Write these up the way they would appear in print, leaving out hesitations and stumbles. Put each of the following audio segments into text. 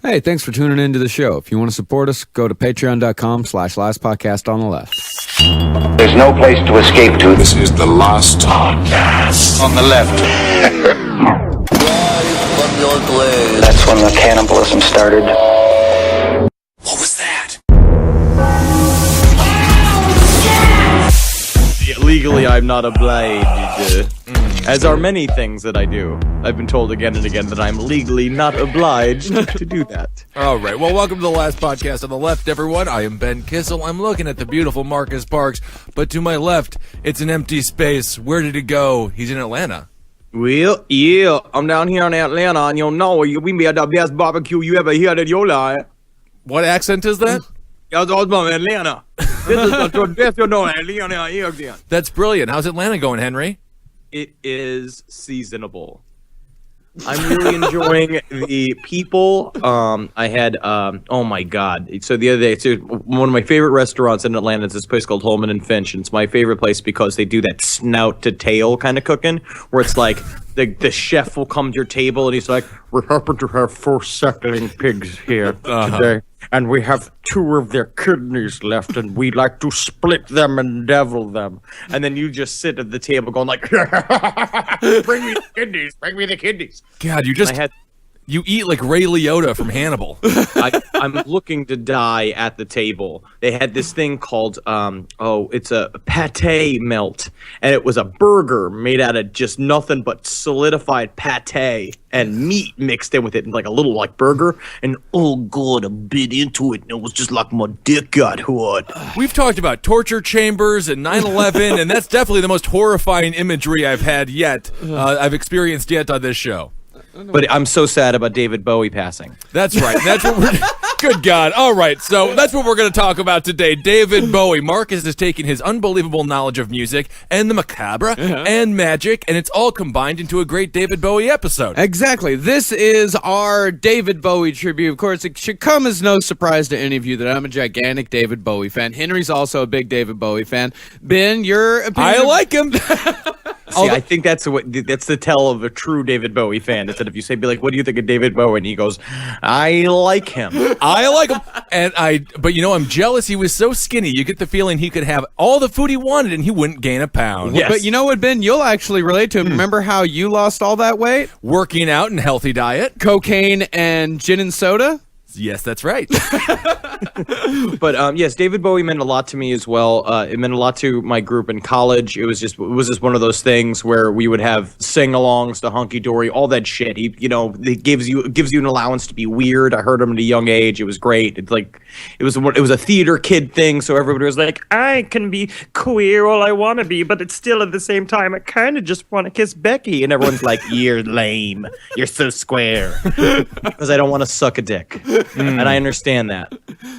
Hey, thanks for tuning into the show. If you want to support us, go to patreon.com/lastpodcastonneleft. There's no place to escape to. This is the last podcast On the left. That's when the cannibalism started. What was that? Legally, I'm not obliged. As are many things that I do. I've been told again and again that I'm legally not obliged to do that. All right. Well, welcome to the last podcast on the left, everyone. I am Ben Kissel. I'm looking at the beautiful Marcus Parks, but to my left, it's an empty space. Where did he go? He's in Atlanta. Well, yeah, I'm down here in Atlanta, and you'll know we made the best barbecue you ever had in your life. What accent is that? I was from Atlanta. This is the best you know, Atlanta here again. That's brilliant. How's Atlanta going, Henry? It is seasonable. I'm really enjoying the people. I had, oh my God. So the other day, one of my favorite restaurants in Atlanta is this place called Holman and Finch. And it's my favorite place because they do that snout to tail kind of cooking, where it's like the chef will come to your table and he's like, "We happen to have 4 suckling pigs here today. And we have 2 of their kidneys left, and we like to split them and devil them." And then you just sit at the table going like, "Bring me the kidneys, bring me the kidneys." God, you eat like Ray Liotta from Hannibal. I'm looking to die at the table. They had this thing called, it's a pate melt. And it was a burger made out of just nothing but solidified pate and meat mixed in with it, like a little like burger. And oh God, I bit into it and it was just like my dick got hot. We've talked about torture chambers and 9/11, and that's definitely the most horrifying imagery I've experienced yet on this show. But I'm so sad about David Bowie passing. That's right. That's what we're... Good God. All right. So that's what we're going to talk about today. David Bowie. Marcus is taking his unbelievable knowledge of music and the macabre and magic, and it's all combined into a great David Bowie episode. Exactly. This is our David Bowie tribute. Of course, it should come as no surprise to any of you that I'm a gigantic David Bowie fan. Henry's also a big David Bowie fan. Ben, your opinion? I like him. See, I think that's the tell of a true David Bowie fan. Is that if you say, be like, "What do you think of David Bowie?" and he goes, "I like him." I like him. But I'm jealous. He was so skinny. You get the feeling he could have all the food he wanted and he wouldn't gain a pound. Yes. But you know what, Ben? You'll actually relate to him. Remember how you lost all that weight? Working out and healthy diet. Cocaine and gin and soda? Yes, that's right. But yes, David Bowie meant a lot to me as well. It meant a lot to my group in college. It was just one of those things where we would have sing-alongs to Hunky Dory, all that shit. It gives you an allowance to be weird. I heard him at a young age. It was great. It's like it was a theater kid thing. So everybody was like, "I can be queer all I want to be, but it's still at the same time I kind of just want to kiss Becky." And everyone's like, "You're lame. You're so square," because I don't want to suck a dick. And I understand that.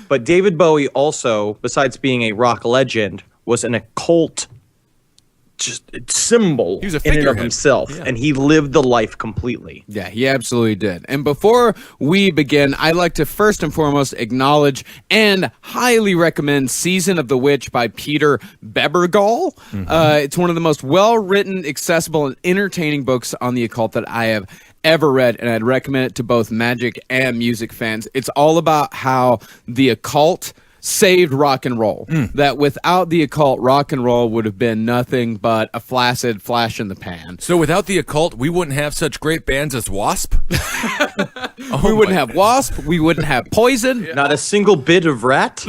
But David Bowie also, besides being a rock legend, was an occult symbol he was a in and of figurehead. himself. Yeah. And he lived the life completely. Yeah, he absolutely did. And before we begin, I'd like to first and foremost acknowledge and highly recommend Season of the Witch by Peter Bebergal. It's one of the most well-written, accessible, and entertaining books on the occult that I have ever read, and I'd recommend it to both magic and music fans. It's all about how the occult saved rock and roll. That without the occult, rock and roll would have been nothing but a flaccid flash in the pan. So without the occult, we wouldn't have such great bands as Wasp? We wouldn't have Wasp. We wouldn't have Poison. Not a single bit of Rat.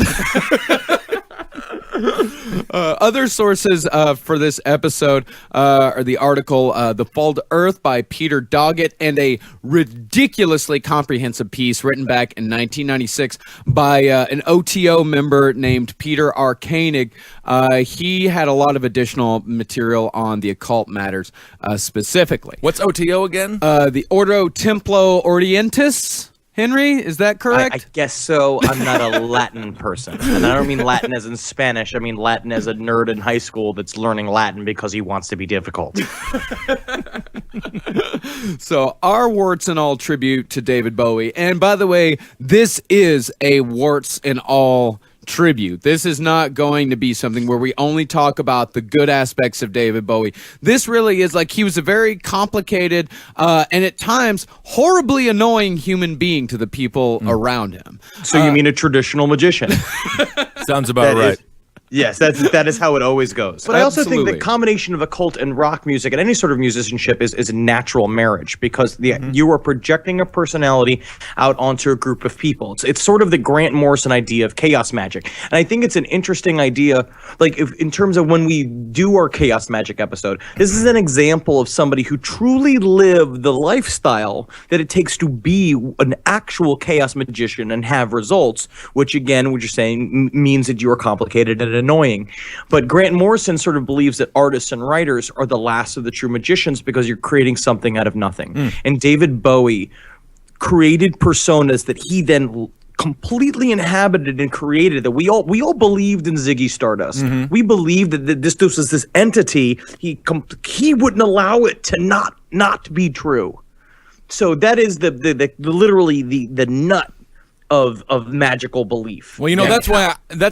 Other sources for this episode are the article The Fall to Earth by Peter Doggett and a ridiculously comprehensive piece written back in 1996 by an OTO member named Peter R. Koenig. He had a lot of additional material on the occult matters specifically. What's OTO again? The Ordo Templo Orientis. Henry, is that correct? I guess so. I'm not a Latin person. And I don't mean Latin as in Spanish. I mean Latin as a nerd in high school that's learning Latin because he wants to be difficult. So our warts and all tribute to David Bowie. And by the way, this is a warts and all tribute. This is not going to be something where we only talk about the good aspects of David Bowie. This really is like he was a very complicated and at times horribly annoying human being to the people around him. So you mean a traditional magician? Sounds about right. Yes, that is how it always goes. But I also think Absolutely. the combination of occult and rock music and any sort of musicianship is a natural marriage because you are projecting a personality out onto a group of people. It's sort of the Grant Morrison idea of chaos magic. And I think it's an interesting idea, like in terms of when we do our chaos magic episode, this is an example of somebody who truly lived the lifestyle that it takes to be an actual chaos magician and have results, which again, what you're saying means that you are complicated and annoying. But Grant Morrison sort of believes that artists and writers are the last of the true magicians because you're creating something out of nothing. And David Bowie created personas that he then completely inhabited and created, that we all believed in Ziggy Stardust. We believed that this was this entity. He wouldn't allow it to not be true. So that is the literally the nut of magical belief. Well, that's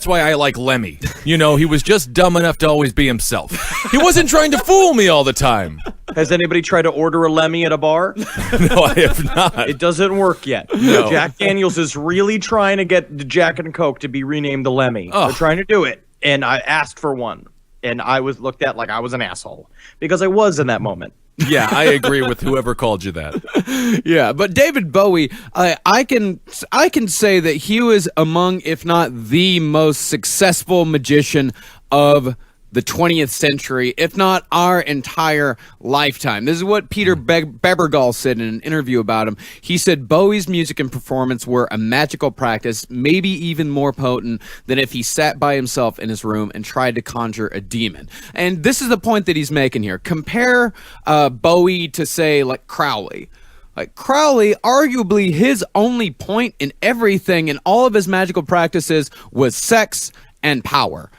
why I like Lemmy. He was just dumb enough to always be himself. He wasn't trying to fool me all the time. Has anybody tried to order a Lemmy at a bar? No, I have not. It doesn't work yet. No. Jack Daniels is really trying to get the Jack and Coke to be renamed the Lemmy. Oh. They're trying to do it, and I asked for one, and I was looked at like I was an asshole because I was in that moment. Yeah, I agree with whoever called you that. Yeah, but David Bowie, I can say that he was among, if not the most successful magician of the 20th century, if not our entire lifetime. This is what Peter Bebergal said in an interview about him. He said Bowie's music and performance were a magical practice, maybe even more potent than if he sat by himself in his room and tried to conjure a demon. And this is the point that he's making here. Compare Bowie to, say, like Crowley. Like Crowley, arguably his only point in everything in all of his magical practices was sex and power,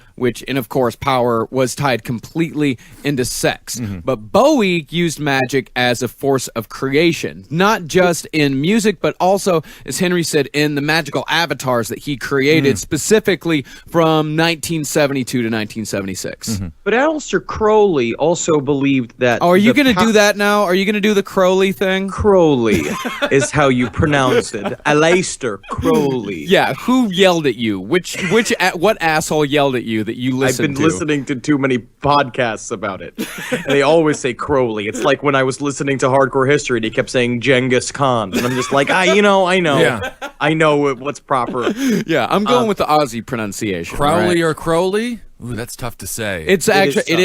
and of course power was tied completely into sex. But Bowie used magic as a force of creation, not just in music, but also, as Henry said, in the magical avatars that he created specifically from 1972 to 1976. But Aleister Crowley also believed that... Oh, are you going to do that now? Are you going to do the Crowley thing? Crowley is how you pronounce it. Aleister Crowley. Yeah, who yelled at you? What asshole yelled at you that you listened to? I've been listening to too many podcasts about it. And they always say Crowley. It's like when I was listening to Hardcore History and he kept saying Genghis Khan. And I'm just like, I know. Yeah. I know what's proper. Yeah, I'm going with the Aussie pronunciation. Crowley right? or Crowley? Ooh, that's tough to say. It's actually it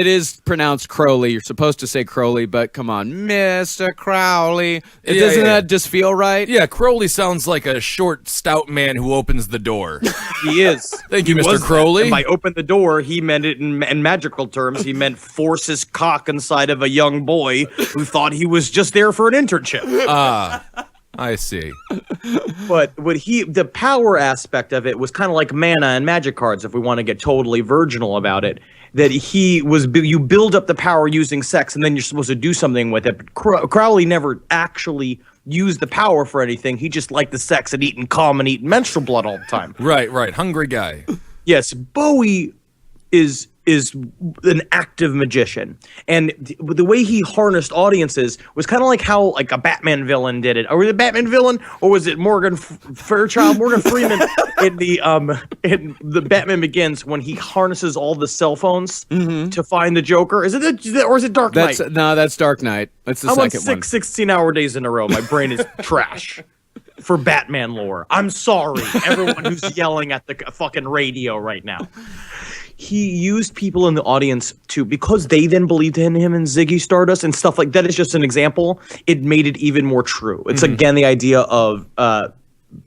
is pronounced Crowley. You're supposed to say Crowley, but come on, Mr. Crowley. Doesn't that just feel right? Yeah, Crowley sounds like a short, stout man who opens the door. He is. Thank you, He Mr. was Crowley. And by open the door, he meant it in magical terms. He meant force his cock inside of a young boy who thought he was just there for an internship. I see. But the power aspect of it was kind of like mana and magic cards, if we want to get totally virginal about it. That you build up the power using sex, and then you're supposed to do something with it. But Crowley never actually used the power for anything. He just liked the sex and eating cum and eating menstrual blood all the time. Right. Hungry guy. Yes, Bowie is an active magician, and the way he harnessed audiences was kind of like how like a Batman villain did it. Or was it Batman villain, or was it Morgan Freeman in the Batman Begins when he harnesses all the cell phones to find the Joker? Is it Dark Knight? That's Dark Knight. That's the I'm on second one. 16-hour days in a row. My brain is trash. For Batman lore. I'm sorry, everyone who's yelling at the fucking radio right now. He used people in the audience because they then believed in him and Ziggy Stardust and stuff like that. Is just an example. It made it even more true. It's again the idea of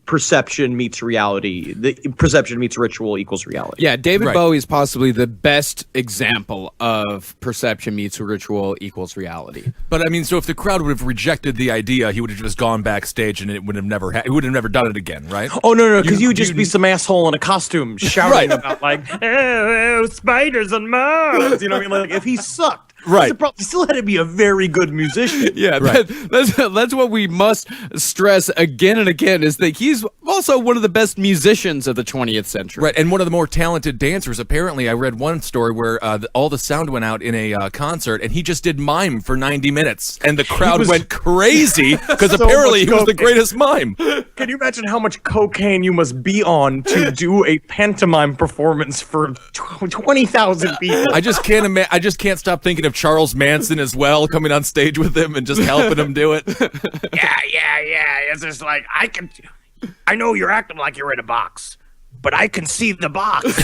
perception meets reality. The perception meets ritual equals reality. Yeah, David Right. Bowie is possibly the best example of perception meets ritual equals reality. But I mean, so if the crowd would have rejected the idea, he would have just gone backstage and it would have never he would have never done it again, right? Oh no, because you would just be some asshole in a costume shouting Right. about like spiders and moths. You know what I mean? Like if he sucked. Right. That's the problem. He still had to be a very good musician. Yeah, Right. that's what we must stress again and again is that he's also one of the best musicians of the 20th century. Right, and one of the more talented dancers. Apparently, I read one story where all the sound went out in a concert, and he just did mime for 90 minutes, and the crowd went crazy because So apparently he much was the cocaine. greatest mime. Can you imagine how much cocaine you must be on to do a pantomime performance for 20,000 people? I just can't stop thinking of Charles Manson as well, coming on stage with him and just helping him do it. Yeah. It's just like, I know you're acting like you're in a box, but I can see the box.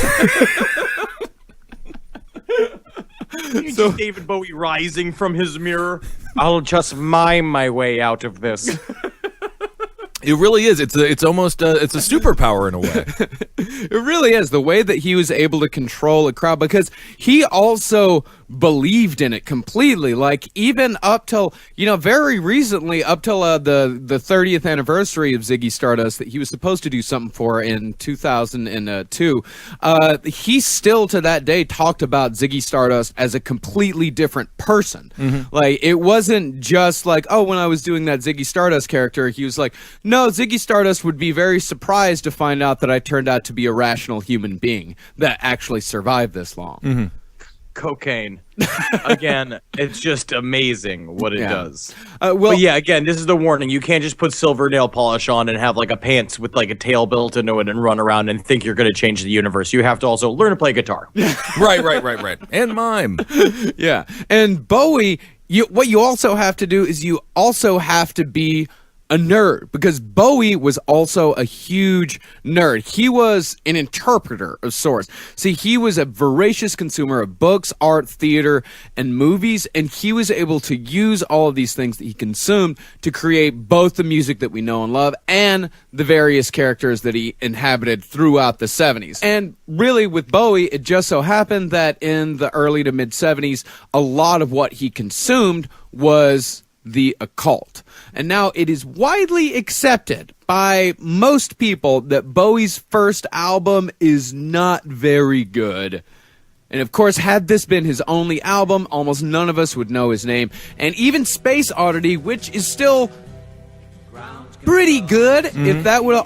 So David Bowie rising from his mirror. I'll just mime my way out of this. It really is. It's almost it's a superpower in a way. It really is the way that he was able to control a crowd, because he also believed in it completely. Like, even up till, very recently, up till the 30th anniversary of Ziggy Stardust that he was supposed to do something for in 2002, he still to that day talked about Ziggy Stardust as a completely different person. Like, it wasn't just like, oh, when I was doing that Ziggy Stardust character, he was like, no, Ziggy Stardust would be very surprised to find out that I turned out to be a rational human being that actually survived this long. Cocaine. Again, it's just amazing what it does. Well, But yeah, again, this is the warning. You can't just put silver nail polish on and have like a pants with like a tail built into it and run around and think you're going to change the universe. You have to also learn to play guitar. Right. And mime. yeah. And Bowie, what you also have to do is you also have to be a nerd, because Bowie was also a huge nerd. He was an interpreter of sorts. See, he was a voracious consumer of books, art, theater, and movies, and he was able to use all of these things that he consumed to create both the music that we know and love and the various characters that he inhabited throughout the 70s. And really, with Bowie, it just so happened that in the early to mid 70s, a lot of what he consumed was the occult. And now it is widely accepted by most people that Bowie's first album is not very good. And of course, had this been his only album, almost none of us would know his name. And even Space Oddity, which is still pretty good, if that would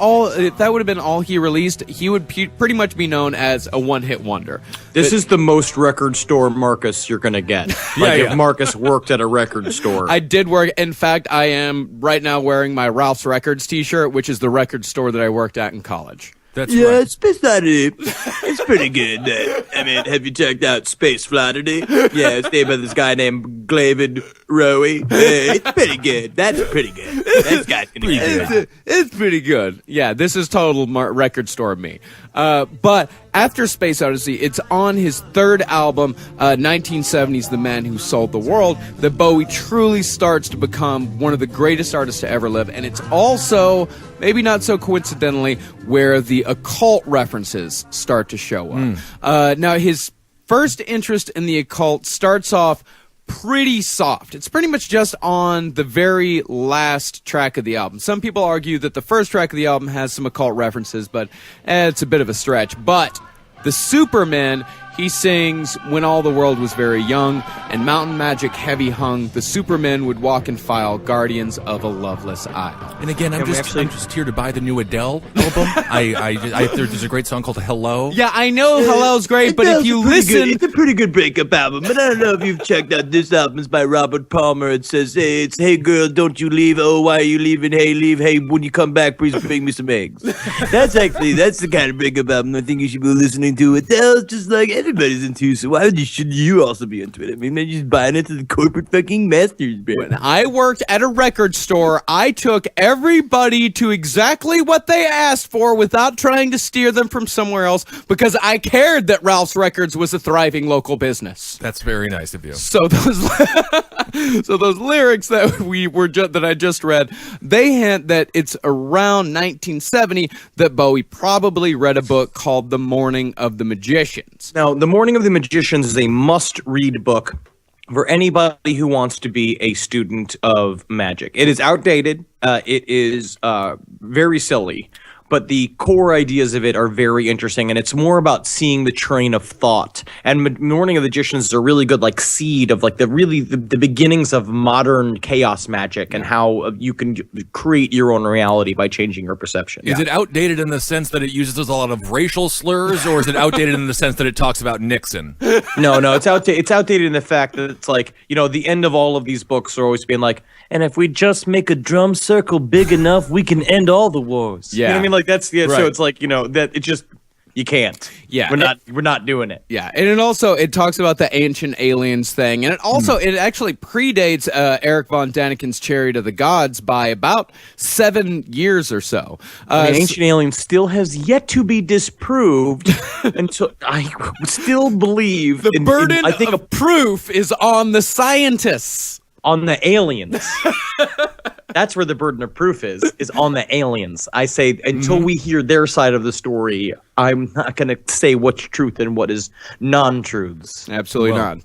have been all he released, he would pretty much be known as a one-hit wonder. This is the most record store Marcus you're going to get. If Marcus worked at a record store. I did work. In fact, I am right now wearing my Ralph's Records t-shirt, which is the record store that I worked at in college. That's right. Space Oddity. It's pretty good. Have you checked out Space Flatterty? Yeah, it's named by this guy named Glavid Rowie. It's pretty good. That's pretty good. That guy's gonna get it. It's pretty good. Yeah, this is total record store me. But after Space Odyssey, it's on his third album, 1970's The Man Who Sold the World, that Bowie truly starts to become one of the greatest artists to ever live. And it's also, maybe not so coincidentally, where the occult references start to show up. Now, his first interest in the occult starts off pretty soft. It's pretty much just on the very last track of the album. Some people argue that the first track of the album has some occult references, but it's a bit of a stretch. But the Superman, he sings When All the World Was Very Young, and Mountain Magic Heavy Hung, the Supermen would walk and file, guardians of a loveless isle. And again, I'm just here to buy the new Adele album. There's a great song called Hello. Yeah, I know Hello's great, but if you listen... It's a pretty good breakup album, but I don't know if you've checked out this album. It's by Robert Palmer. It says, hey girl, don't you leave. Oh, why are you leaving? Hey, leave. Hey, when you come back, please bring me some eggs. That's the kind of breakup album I think you should be listening to. Adele's just like everybody's into, so why should you also be into it? I mean, they're just buying into the corporate fucking masters, bro. When I worked at a record store, I took everybody to exactly what they asked for without trying to steer them from somewhere else, because I cared that Ralph's Records was a thriving local business. That's very nice of you. So those lyrics that I just read, they hint that it's around 1970 that Bowie probably read a book called The Morning of the Magicians. Now, The Morning of the Magicians is a must-read book for anybody who wants to be a student of magic. It is outdated. It is very silly. but the core ideas of it are very interesting, and it's more about seeing the train of thought. And Morning of the Magicians is a really good like seed of like the beginnings of modern chaos magic and how you can create your own reality by changing your perception. Is it outdated in the sense that it uses a lot of racial slurs, or is it outdated in the sense that it talks about Nixon? No, it's outdated. It's outdated in the fact that it's like, the end of all of these books are always being like, and if we just make a drum circle big enough, we can end all the wars. Yeah. You know what I mean? Like that's Right. So it's like, that it just you can't. Yeah. We're not doing it. Yeah, and it talks about the ancient aliens thing, and it actually predates Eric von Daniken's Chariot of the Gods by about 7 years or so. Ancient aliens still has yet to be disproved, until I still believe the burden of proof is on the scientists. On the aliens. That's where the burden of proof is on the aliens. I say until we hear their side of the story, I'm not going to say what's truth and what is non-truths. Absolutely not.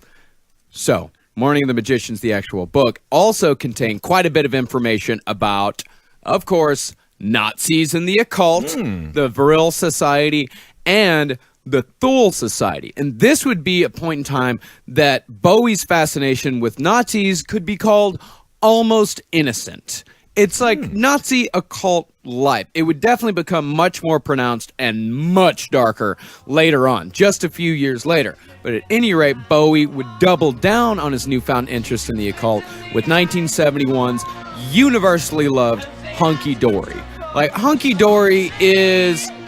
So, Morning of the Magicians, the actual book, also contained quite a bit of information about, of course, Nazis and the occult, the Vril Society, and the Thule Society. And this would be a point in time that Bowie's fascination with Nazis could be called almost innocent. It's like Nazi occult life. It would definitely become much more pronounced and much darker later on, just a few years later. But at any rate, Bowie would double down on his newfound interest in the occult with 1971's universally loved Hunky Dory. Like, Hunky Dory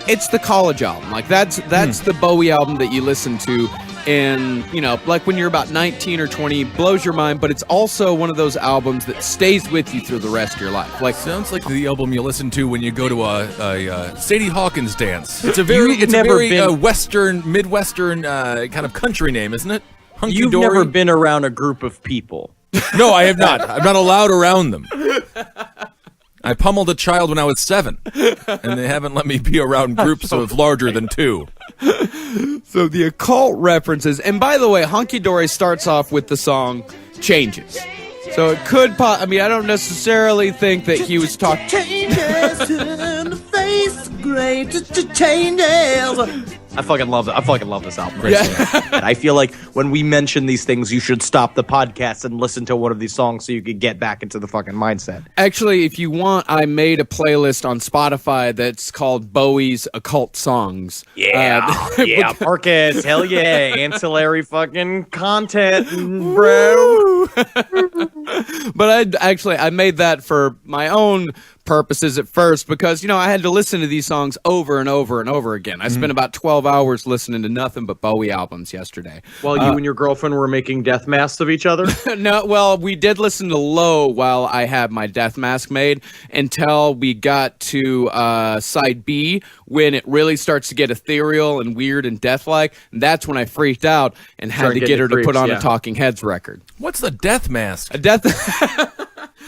it's the college album. Like, that's the Bowie album that you listen to in, like when you're about 19 or 20, blows your mind, but it's also one of those albums that stays with you through the rest of your life. Like, sounds like the album you listen to when you go to a Sadie Hawkins dance. It's a very Western, Midwestern kind of country name, isn't it? Hunky You've Dory? never been around a group of people. No, I have not. I'm not allowed around them. I pummeled a child when I was 7, and they haven't let me be around groups of larger than 2. So the occult references, and by the way, Hunky Dory starts off with the song Changes. So it could I don't necessarily think that he was talking. Changes in the face, great changes. I fucking love this album. Yeah. And I feel like when we mention these things, you should stop the podcast and listen to one of these songs so you could get back into the fucking mindset. Actually, if you want, I made a playlist on Spotify that's called Bowie's Occult Songs. Yeah, Marcus, hell yeah, ancillary fucking content, bro. But I made that for my own purposes at first because, I had to listen to these songs over and over and over again. I spent about 12 hours listening to nothing but Bowie albums yesterday. While you and your girlfriend were making death masks of each other? No, well, we did listen to Low while I had my death mask made until we got to side B when it really starts to get ethereal and weird and death-like. And that's when I freaked out and had to get her to put on a Talking Heads record. What's the death mask? A death...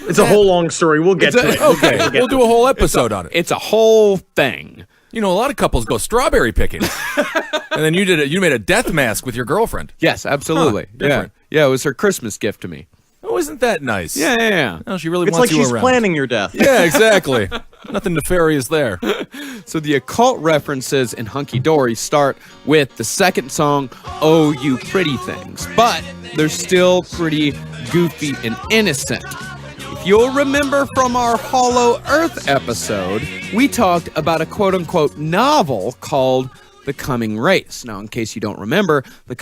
It's a whole long story. We'll get to it. Okay, we'll do a whole episode on it. It's a whole thing. A lot of couples go strawberry picking, and then you made a death mask with your girlfriend. Yes, absolutely. Different. Yeah, it was her Christmas gift to me. Oh, isn't that nice? Yeah. No, she really It's wants like you she's around. planning your death. Yeah, exactly. Nothing nefarious there. So the occult references in Hunky Dory start with the second song, Oh You Pretty Things, but they're still pretty goofy and innocent. If you'll remember from our Hollow Earth episode, we talked about a quote-unquote novel called The Coming Race. Now, in case you don't remember, The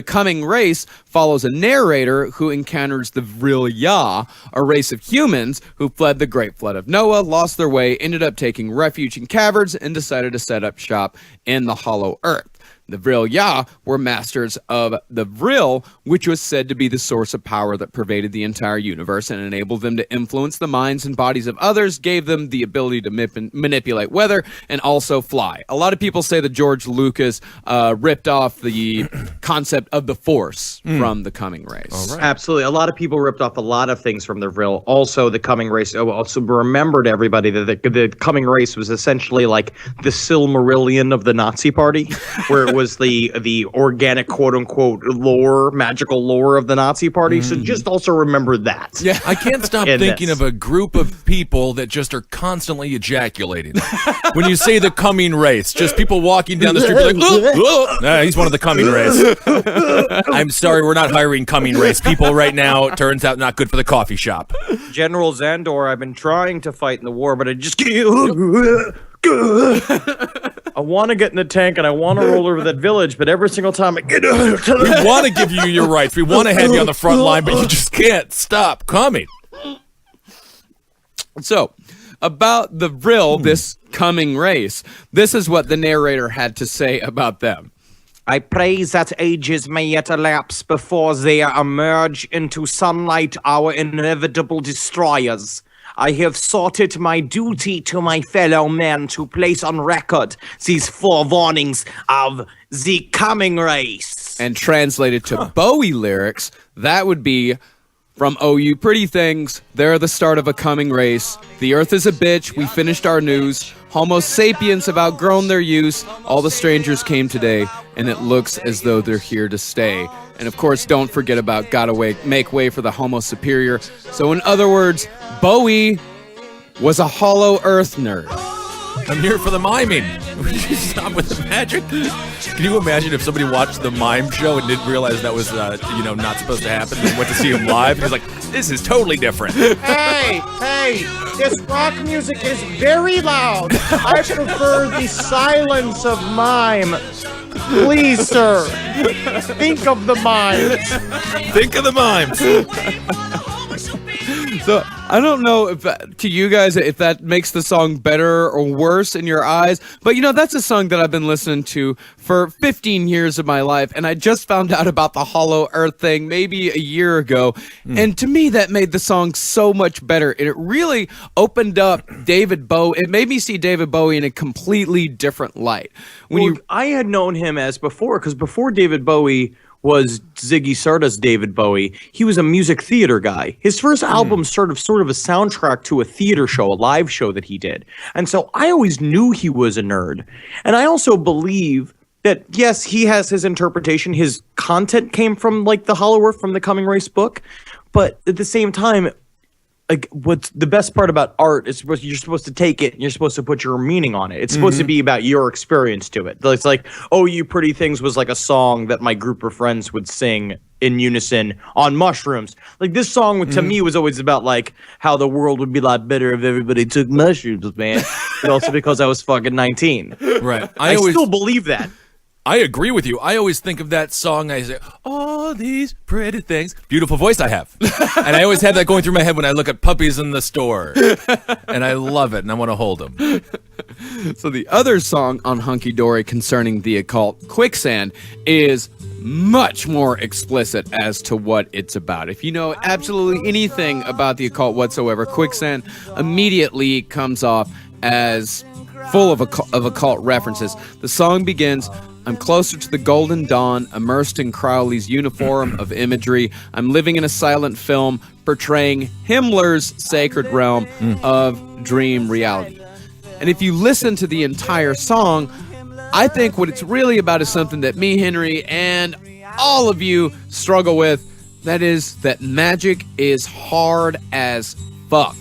Coming Race follows a narrator who encounters the Vril Ya, a race of humans who fled the Great Flood of Noah, lost their way, ended up taking refuge in caverns, and decided to set up shop in the Hollow Earth. The Vril Ya were masters of the Vril, which was said to be the source of power that pervaded the entire universe and enabled them to influence the minds and bodies of others, gave them the ability to manipulate weather, and also fly. A lot of people say that George Lucas ripped off the concept of the Force from The Coming Race. Right. Absolutely. A lot of people ripped off a lot of things from the Vril. Also, the Coming Race. Also, remember to everybody that the Coming Race was essentially like the Silmarillion of the Nazi Party, where it was the organic quote unquote lore, magical lore of the Nazi Party. So just also remember that. Yeah. I can't stop In thinking this. of a group of people that just are constantly ejaculating. When you say the coming race, just people walking down the street be like, oh, nah, he's one of the coming race. I'm sorry, we're not hiring coming race people right now. Turns out not good for the coffee shop. General Zandor, I've been trying to fight in the war, but I just can't. I want to get in the tank and I want to roll over that village, but every single time I get We want to give you your rights. We want to have you on the front line, but you just can't stop coming. So, about the Vril, this coming race, this is what the narrator had to say about them. I pray that ages may yet elapse before they emerge into sunlight, our inevitable destroyers. I have thought it my duty to my fellow men to place on record these forewarnings of the coming race. And translated to Bowie lyrics, that would be, from Oh You Pretty Things, they're the start of a coming race. The earth is a bitch, we finished our news. Homo sapiens have outgrown their use. All the strangers came today, and it looks as though they're here to stay. And of course, don't forget about make way for the Homo superior. So in other words, Bowie was a hollow earth nerd. I'm here for the miming. Would you stop with the magic? Can you imagine if somebody watched the mime show and didn't realize that was, not supposed to happen and went to see him live? He's like, this is totally different. Hey, this rock music is very loud. I prefer the silence of mime. Please, sir, think of the mimes. Think of the mimes. So I don't know if to you guys if that makes the song better or worse in your eyes, but that's a song that I've been listening to for 15 years of my life, and I just found out about the Hollow Earth thing maybe a year ago, and to me that made the song so much better, and it really opened up David Bowie. It made me see David Bowie in a completely different light. I had known him as before, because before David Bowie was Ziggy Stardust David Bowie, he was a music theater guy. His first album sort of a soundtrack to a theater show, a live show that he did. And so I always knew he was a nerd. And I also believe that, yes, he has his interpretation. His content came from like the Hollow Earth, from the Coming Race book. But at the same time, like, what's the best part about art is you're supposed to take it and you're supposed to put your meaning on it. It's supposed to be about your experience to it. It's like, Oh You Pretty Things was like a song that my group of friends would sing in unison on mushrooms. Like, this song to me was always about like how the world would be a lot better if everybody took mushrooms, man. But also because I was fucking 19. Right. I still believe that. I agree with you. I always think of that song. I say, all these pretty things. Beautiful voice I have. And I always have that going through my head when I look at puppies in the store. And I love it, and I want to hold them. So the other song on Hunky Dory concerning the occult, Quicksand, is much more explicit as to what it's about. If you know absolutely anything about the occult whatsoever, Quicksand immediately comes off as full of occult references. The song begins, I'm closer to the golden dawn, immersed in Crowley's uniform of imagery. I'm living in a silent film portraying Himmler's sacred realm of dream reality. And if you listen to the entire song, I think what it's really about is something that me, Henry, and all of you struggle with. That is that magic is hard as fuck.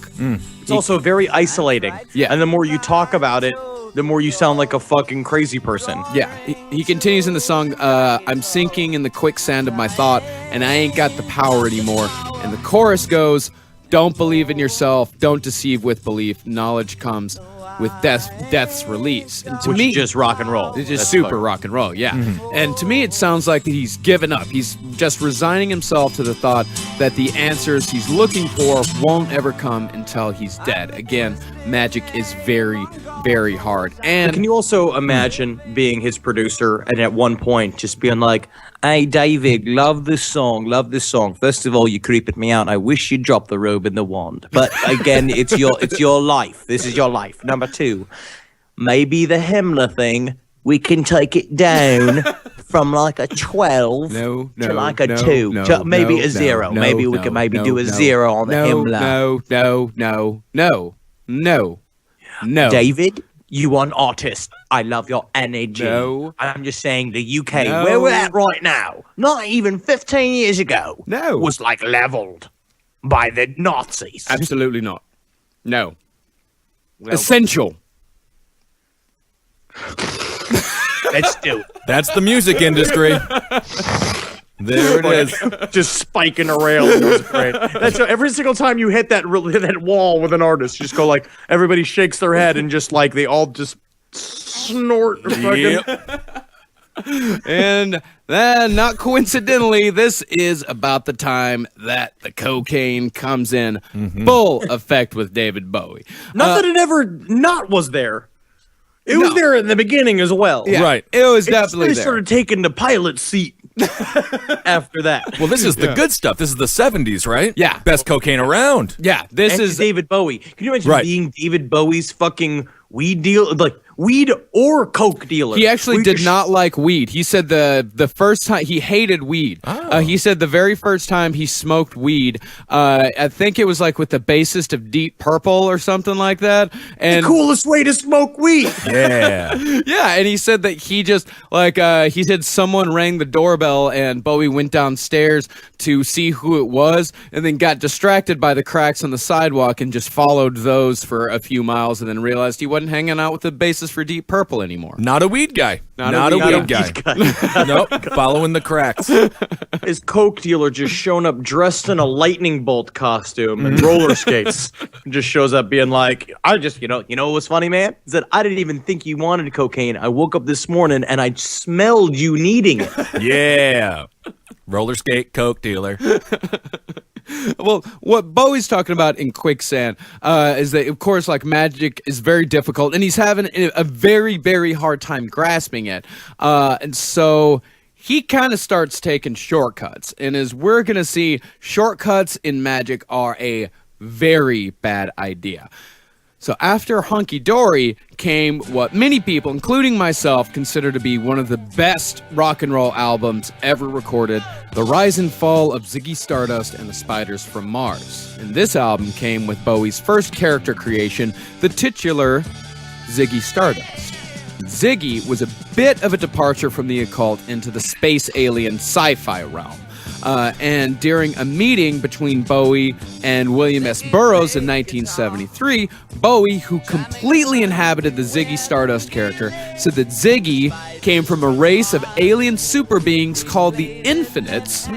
It's also very isolating. Yeah. And the more you talk about it, the more you sound like a fucking crazy person. Yeah, he continues in the song, I'm sinking in the quicksand of my thought, and I ain't got the power anymore. And the chorus goes, don't believe in yourself, don't deceive with belief, knowledge comes with death's release. And to Which me, is just rock and roll. it's just That's super fucking- rock and roll, yeah. And to me, it sounds like that he's given up. He's just resigning himself to the thought that the answers he's looking for won't ever come until he's dead. Again, magic is very, very hard. And Can you also imagine being his producer and at one point just being like, hey, David, love this song. First of all, you're creeping me out. I wish you'd drop the robe and the wand. But again, it's your life. This is your life. Number two, maybe the Himmler thing, we can take it down from like a 12 No, to no, like a no, 2 no, to maybe no, a 0. no, Maybe we no, can maybe no, do a no, 0 on the Himmler. No. David, You an artist. I love your energy. No. I'm just saying the UK, No. where we're at right now, not even 15 years ago, No. was like leveled by the Nazis. Absolutely not. No. Essential. Let's do it. That's the music industry. There it is. Just spiking a rail. It was great. That's every single time you hit that wall with an artist, you just go like, everybody shakes their head and just like they all just snort. Yep. And then, not coincidentally, this is about the time that the cocaine comes in full effect with David Bowie. Not that it ever not was there. It was there in the beginning as well. Yeah, Right. It was It definitely there. started taking the pilot seat after that. Well, this is the good stuff. This is the 70s, right? Yeah. Best cocaine around. Yeah, this And is David Bowie. Can you imagine Right. being David Bowie's fucking weed deal, like weed or coke dealer? He actually We did just- not like weed. He said the first time he hated weed. He said the very first time he smoked weed, I think it was like with the bassist of Deep Purple or something like that. And coolest way to smoke weed. Yeah. yeah, and he said that he just like he said someone rang the doorbell and Bowie went downstairs to see who it was and then got distracted by the cracks on the sidewalk and just followed those for a few miles and then realized he wasn't hanging out with the bassist for Deep Purple anymore. Not a weed guy. Not a weed guy. Nope. Following the cracks. His coke dealer just shown up dressed in a lightning bolt costume and roller skates. Just shows up being like, I just, you know what was funny, man? Is that I didn't even think you wanted cocaine. I woke up this morning and I smelled you needing it. Yeah. Roller skate coke dealer. Well, what Bowie's talking about in Quicksand is that, of course, like magic is very difficult, and he's having a very, very hard time grasping it. And so he kind of starts taking shortcuts. And as we're going to see, shortcuts in magic are a very bad idea. So after Hunky Dory came what many people, including myself, consider to be one of the best rock and roll albums ever recorded, The Rise and Fall of Ziggy Stardust and the Spiders from Mars. And this album came with Bowie's first character creation, the titular Ziggy Stardust. Ziggy was a bit of a departure from the occult into the space alien sci-fi realm. And during a meeting between Bowie and William S. Burroughs in 1973, Bowie, who completely inhabited the Ziggy Stardust character, said that Ziggy came from a race of alien super beings called the Infinites,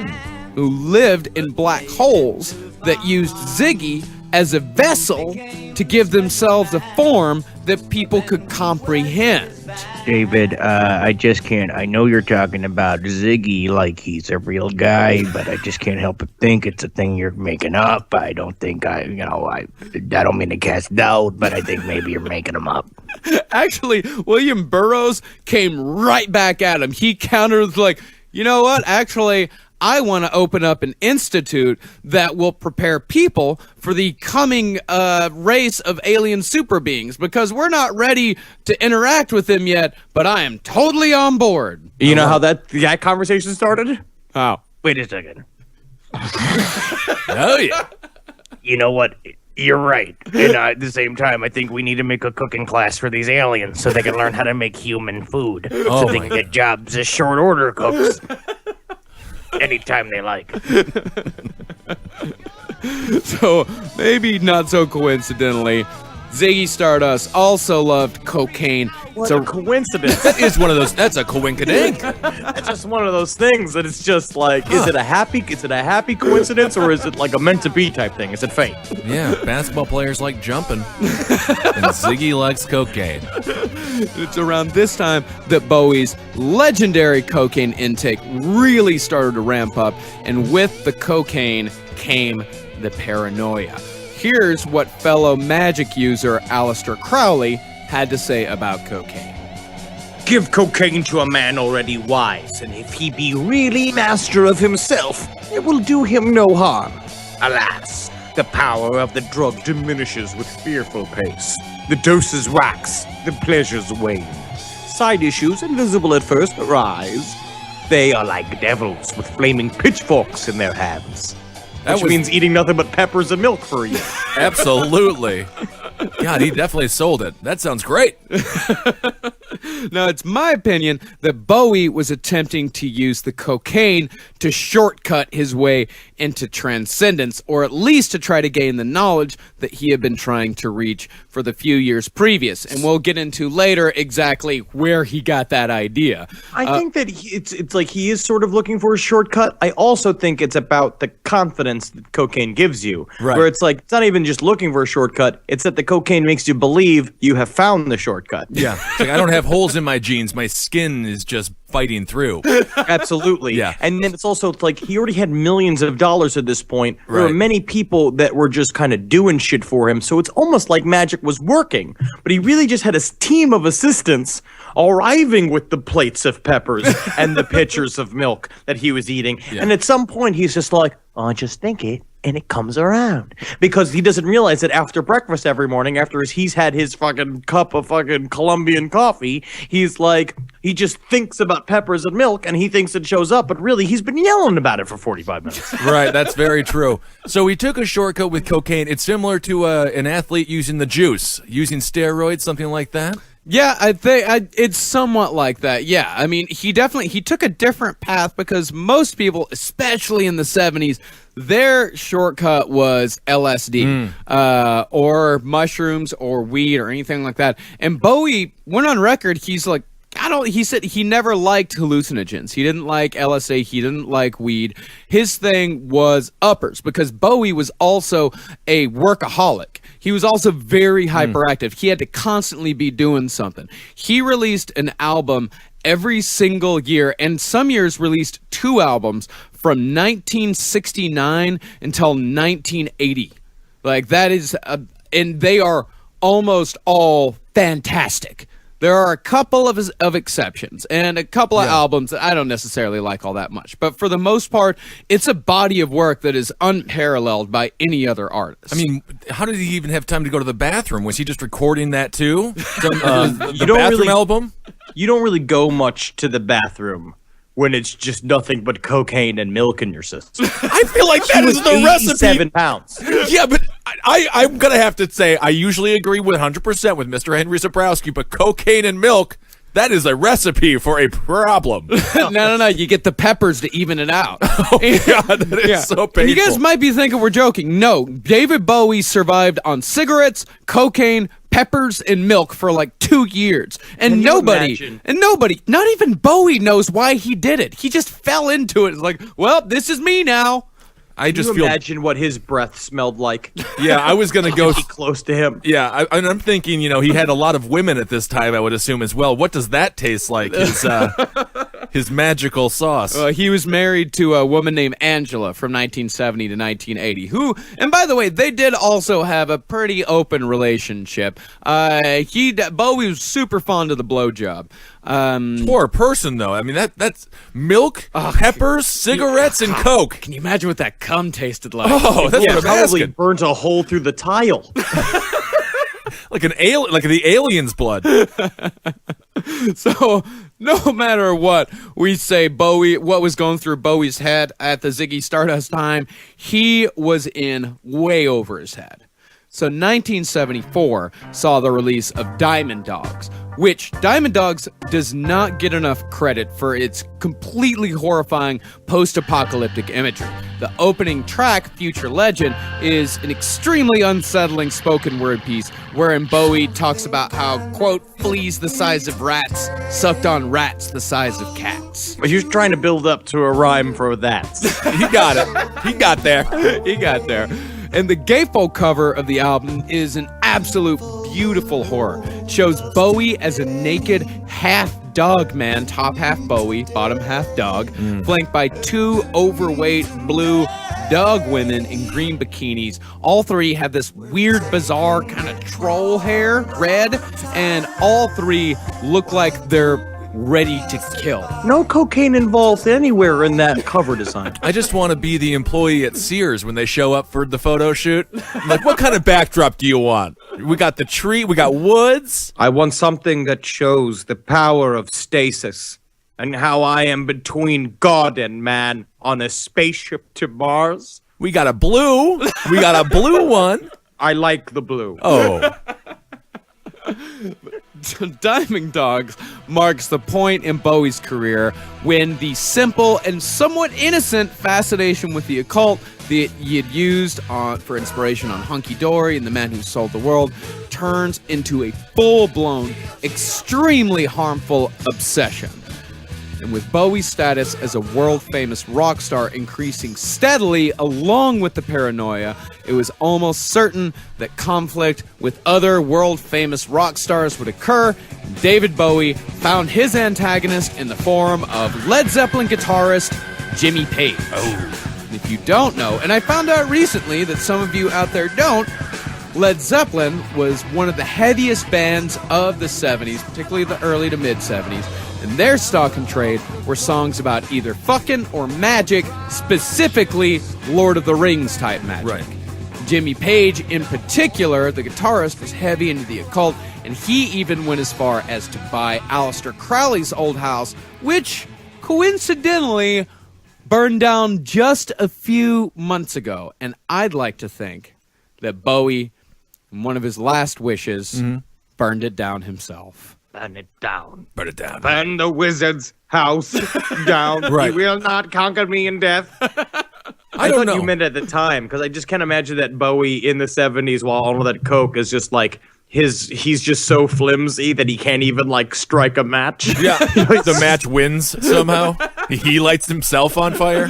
who lived in black holes that used Ziggy as a vessel to give themselves a form that people could comprehend. David, I just can't. I know you're talking about Ziggy like he's a real guy, but I just can't help but think it's a thing you're making up. I don't think I don't mean to cast doubt, but I think maybe you're making them up. Actually, William Burroughs came right back at him. He countered with like, you know what? Actually, I want to open up an institute that will prepare people for the coming race of alien super beings because we're not ready to interact with them yet, but I am totally on board. You know how that conversation started? How? Wait a second. Oh, yeah. You know what? You're right. And at the same time, I think we need to make a cooking class for these aliens so they can learn how to make human food. Oh So they can get jobs as short order cooks. Anytime they like. So, maybe not so coincidentally, Ziggy Stardust also loved cocaine. What a coincidence. That is one of those. That's a coinkadink. It's just one of those things that it's just like, is it a happy coincidence or is it like a meant to be type thing? Is it fate? Yeah, basketball players like jumping. And Ziggy likes cocaine. It's around this time that Bowie's legendary cocaine intake really started to ramp up, and with the cocaine came the paranoia. Here's what fellow magic user Aleister Crowley had to say about cocaine. Give cocaine to a man already wise, and if he be really master of himself, it will do him no harm. Alas, the power of the drug diminishes with fearful pace. The doses wax, the pleasures wane. Side issues, invisible at first, arise. They are like devils with flaming pitchforks in their hands. Which means eating nothing but peppers and milk for a year. Absolutely. God, he definitely sold it. That sounds great. Now, it's my opinion that Bowie was attempting to use the cocaine to shortcut his way into transcendence, or at least to try to gain the knowledge that he had been trying to reach for the few years previous. And we'll get into later exactly where he got that idea. I think that it's like he is sort of looking for a shortcut. I also think it's about the confidence that cocaine gives you. Right. Where it's like, it's not even just looking for a shortcut, it's that the cocaine makes you believe you have found the shortcut. Yeah. It's like, I don't have holes in my jeans. My skin is just fighting through. Absolutely. Yeah. And then it's also like he already had millions of dollars at this point. There were Right. many people that were just kind of doing shit for him. So it's almost like magic was working. But he really just had a team of assistants arriving with the plates of peppers and the pitchers of milk that he was eating. Yeah. And at some point he's just like, I just think it and it comes around. Because he doesn't realize that after breakfast every morning, after he's had his fucking cup of fucking Colombian coffee, he's like, he just thinks about peppers and milk and he thinks it shows up, but really he's been yelling about it for 45 minutes. Right, that's very true. So he took a shortcut with cocaine. It's similar to an athlete using the juice, using steroids, something like that. Yeah, I think it's somewhat like that. Yeah, I mean, he took a different path because most people, especially in the 70s, their shortcut was LSD or mushrooms or weed or anything like that. And Bowie went on record. He's like, he said he never liked hallucinogens. He didn't like LSD. He didn't like weed. His thing was uppers because Bowie was also a workaholic. He was also very hyperactive. He had to constantly be doing something. He released an album every single year, and some years released 2 albums from 1969 until 1980. Like, that is, and they are almost all fantastic. There are a couple of exceptions and a couple of albums that I don't necessarily like all that much. But for the most part, it's a body of work that is unparalleled by any other artist. I mean, how did he even have time to go to the bathroom? Was he just recording that too? The You don't bathroom really- album? You don't really go much to the bathroom when it's just nothing but cocaine and milk in your system. I feel like that is the recipe. 7 pounds. Yeah, but I'm going to have to say I usually agree 100% with Mr. Henry Zabrowski, but cocaine and milk, that is a recipe for a problem. No. You get the peppers to even it out. Oh, God, that is so painful. And you guys might be thinking we're joking. No, David Bowie survived on cigarettes, cocaine, peppers, and milk for like 2 years. And Can you nobody, imagine? not even Bowie knows why he did it. He just fell into it. It's like, well, this is me now. I Can just you feel. imagine what his breath smelled like? Yeah, I was going to go. Be close to him. Yeah, I'm thinking, he had a lot of women at this time, I would assume as well. What does that taste like? His magical sauce. He was married to a woman named Angela from 1970 to 1980, who, and by the way, they did also have a pretty open relationship. Bowie was super fond of the blowjob. Poor person, though. I mean, that's milk, peppers, cigarettes, and Coke. Can you imagine what that cum tasted like? Oh, that's Yeah, what I'm probably asking. burnt a hole through the tile. Like the alien's blood. So, no matter what we say, what was going through Bowie's head at the Ziggy Stardust time, he was in way over his head. So 1974 saw the release of Diamond Dogs, which Diamond Dogs does not get enough credit for its completely horrifying post-apocalyptic imagery. The opening track, Future Legend, is an extremely unsettling spoken word piece wherein Bowie talks about how, quote, fleas the size of rats sucked on rats the size of cats. But he was trying to build up to a rhyme for that. He got it. He got there. He got there. And the gatefold cover of the album is an absolute beautiful horror. It shows Bowie as a naked half dog man, top half Bowie, bottom half dog, flanked by 2 overweight blue dog women in green bikinis. All 3 have this weird, bizarre kind of troll hair, red, and all 3 look like they're ready to kill. No cocaine involved anywhere in that cover design. I just want to be the employee at Sears when they show up for the photo shoot. I'm like, what kind of backdrop do you want? We got the tree, we got woods. I want something that shows the power of stasis and how I am between God and man on a spaceship to Mars. We got a blue one. I like the blue. Oh. Diamond Dogs marks the point in Bowie's career when the simple and somewhat innocent fascination with the occult that he had used for inspiration on Hunky Dory and The Man Who Sold the World turns into a full-blown, extremely harmful obsession. And with Bowie's status as a world-famous rock star increasing steadily along with the paranoia, it was almost certain that conflict with other world-famous rock stars would occur. David Bowie found his antagonist in the form of Led Zeppelin guitarist Jimmy Page. And if you don't know, and I found out recently that some of you out there don't, Led Zeppelin was one of the heaviest bands of the 70s, particularly the early to mid-70s. And their stock and trade were songs about either fucking or magic, specifically Lord of the Rings type magic. Right. Jimmy Page, in particular, the guitarist, was heavy into the occult, and he even went as far as to buy Aleister Crowley's old house, which, coincidentally, burned down just a few months ago. And I'd like to think that Bowie, in one of his last wishes, burned it down himself. Burn it down. Burn it down. Burn the wizard's house down. Right. He will not conquer me in death. I don't thought know. you meant at the time, because I just can't imagine that Bowie in the 70s while on all that coke is just like, he's just so flimsy that he can't even like strike a match. Yeah, the match wins somehow. He lights himself on fire.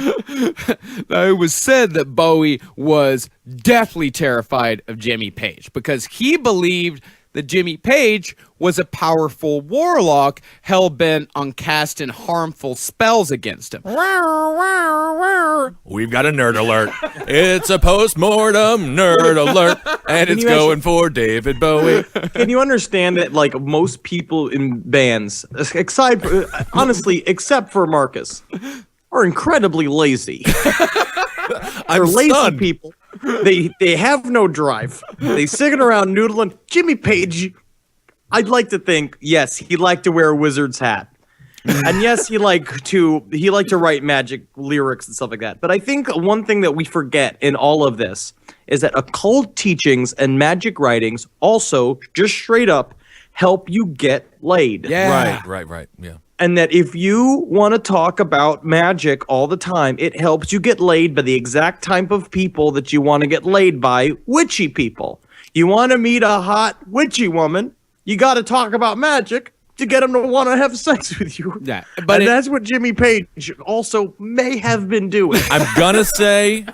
Now, it was said that Bowie was deathly terrified of Jimmy Page because he believed that Jimmy Page was a powerful warlock hell-bent on casting harmful spells against him. We've got a nerd alert. It's a post-mortem nerd alert, and it's going for David Bowie. Can you understand that, like, most people in bands, honestly, except for Marcus, are incredibly lazy. They're lazy stunned. people. They have no drive. They sitting around noodling. Jimmy Page, I'd like to think, yes, he liked to wear a wizard's hat. And yes, he liked to write magic lyrics and stuff like that. But I think one thing that we forget in all of this is that occult teachings and magic writings also just straight up help you get laid. Yeah. Right. Yeah. And that if you want to talk about magic all the time, it helps you get laid by the exact type of people that you want to get laid by, witchy people. You want to meet a hot witchy woman, you got to talk about magic to get them to want to have sex with you. Yeah, but that's what Jimmy Page also may have been doing. I'm gonna say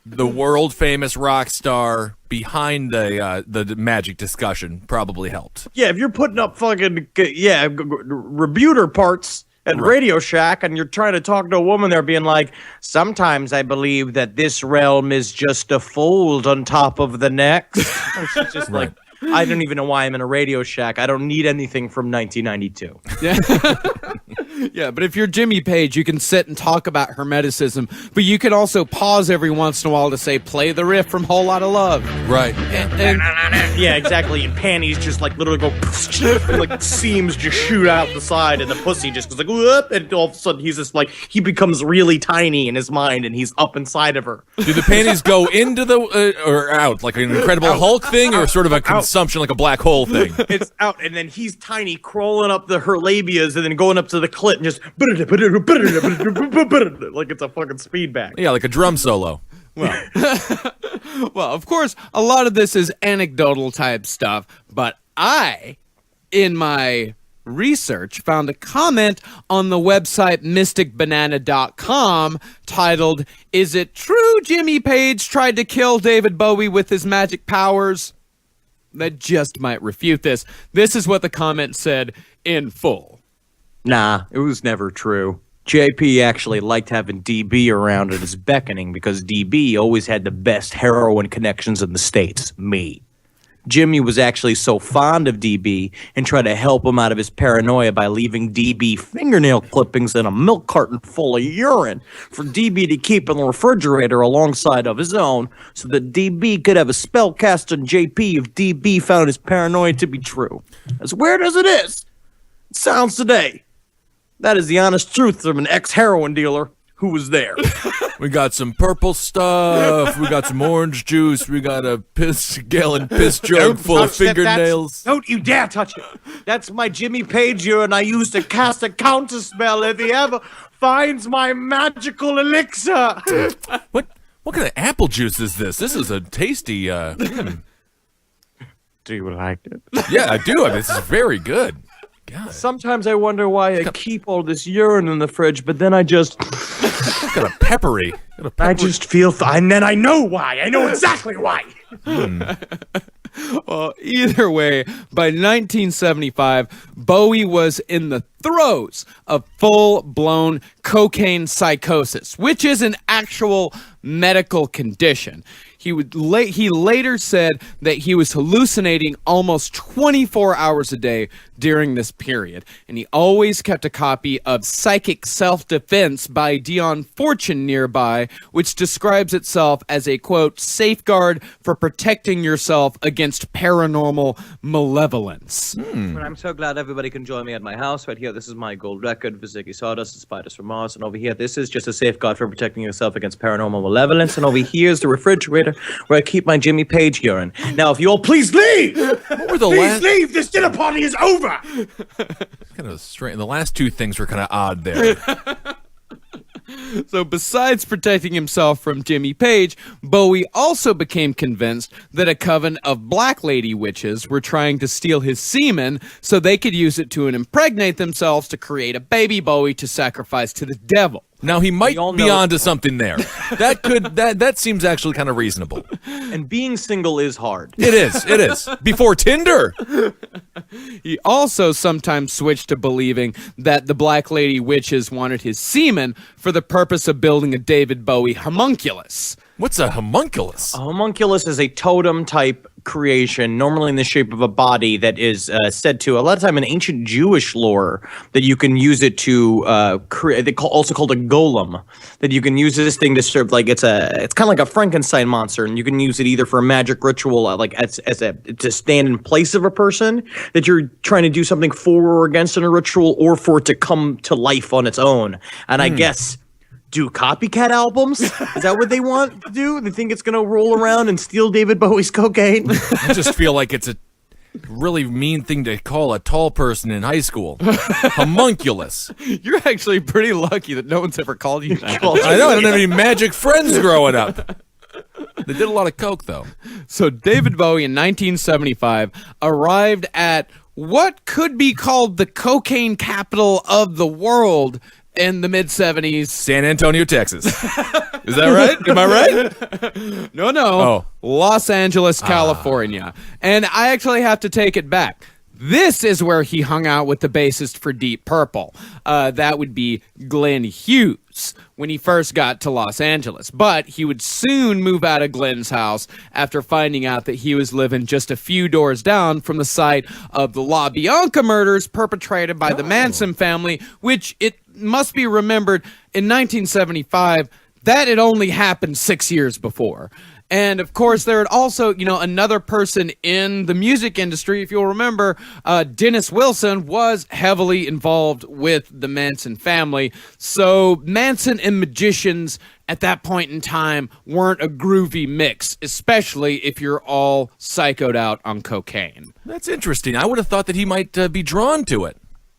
the world famous rock star behind the magic discussion probably helped. Yeah, if you're putting up fucking rebuter parts at Radio Shack and you're trying to talk to a woman there being like, sometimes I believe that this realm is just a fold on top of the next. She's just like, I don't even know why I'm in a Radio Shack. I don't need anything from 1992. Yeah, but if you're Jimmy Page, you can sit and talk about Hermeticism, but you can also pause every once in a while to say, play the riff from Whole Lotta Love. Right. Yeah, exactly. And panties just like literally go, and like seams just shoot out the side, and the pussy just goes like, whoop, and all of a sudden he's just like, he becomes really tiny in his mind, and he's up inside of her. Do the panties go into the or out like an Incredible Hulk thing, or sort of a consumption like a black hole thing? It's out, and then he's tiny, crawling up her labias, and then going up to the clit, and just like it's a fucking speed bag. Yeah, like a drum solo. Well, of course, a lot of this is anecdotal type stuff, but I, in my research, found a comment on the website mysticbanana.com titled, "Is it true Jimmy Page tried to kill David Bowie with his magic powers?" That just might refute this. This is what the comment said in full. Nah, it was never true. JP actually liked having DB around at his beckoning because DB always had the best heroin connections in the States, me. Jimmy was actually so fond of DB and tried to help him out of his paranoia by leaving DB fingernail clippings in a milk carton full of urine for DB to keep in the refrigerator alongside of his own so that DB could have a spell cast on JP if DB found his paranoia to be true. As weird as it is, it sounds today. That is the honest truth from an ex-heroin dealer who was there. We got some purple stuff. We got some orange juice. We got a gallon piss jug full of touch that. fingernails. Don't you dare touch it. That's my Jimmy Page urine I use to cast a counter spell if he ever finds my magical elixir. What kind of apple juice is this? This is a tasty. Do you like it? Yeah, I do. I mean, this is very good. God, Sometimes I wonder why I keep all this urine in the fridge, but then I just... it's got a peppery. I just feel and then I know why. I know exactly why. Well, either way, by 1975, Bowie was in the throes of full-blown cocaine psychosis, which is an actual medical condition. He later said that he was hallucinating almost 24 hours a day during this period, and he always kept a copy of Psychic Self-Defense by Dion Fortune nearby, which describes itself as a, quote, safeguard for protecting yourself against paranormal malevolence. I'm so glad everybody can join me at my house. Right here, this is my gold record for Ziggy Stardust and Spiders from Mars. And over here, this is just a safeguard for protecting yourself against paranormal malevolence. And over here is the refrigerator where I keep my Jimmy Page urine. Now, if you all please leave! What were the Please last? leave! This dinner party is over! Kind of strange. The last two things were kind of odd there. So besides protecting himself from Jimmy Page, Bowie also became convinced that a coven of black lady witches were trying to steal his semen so they could use it to impregnate themselves to create a baby Bowie to sacrifice to the devil. Now he might all be know- onto something there. That seems actually kind of reasonable. And being single is hard. It is. Before Tinder. He also sometimes switched to believing that the Black Lady Witches wanted his semen for the purpose of building a David Bowie homunculus. What's a homunculus? A homunculus is a totem-type creation, normally in the shape of a body, that is said to, a lot of time in ancient Jewish lore, that you can use it to create, also called a golem, that you can use this thing to serve, like, it's kind of like a Frankenstein monster, and you can use it either for a magic ritual, to stand in place of a person that you're trying to do something for or against in a ritual, or for it to come to life on its own. And I guess... do copycat albums? Is that what they want to do? They think it's going to roll around and steal David Bowie's cocaine? I just feel like it's a really mean thing to call a tall person in high school. Homunculus. You're actually pretty lucky that no one's ever called you that. I know, I don't have any magic friends growing up. They did a lot of coke, though. So David Bowie in 1975 arrived at what could be called the cocaine capital of the world in the mid-70s. San Antonio, Texas. Is that right? Am I right? No. Oh. Los Angeles, California. And I actually have to take it back. This is where he hung out with the bassist for Deep Purple. That would be Glenn Hughes when he first got to Los Angeles. But he would soon move out of Glenn's house after finding out that he was living just a few doors down from the site of the La Bianca murders perpetrated by the Manson family, which it must be remembered in 1975, that had only happened 6 years before. And of course, there had also, another person in the music industry, if you'll remember, Dennis Wilson was heavily involved with the Manson family. So Manson and magicians at that point in time weren't a groovy mix, especially if you're all psychoed out on cocaine. That's interesting. I would have thought that he might be drawn to it.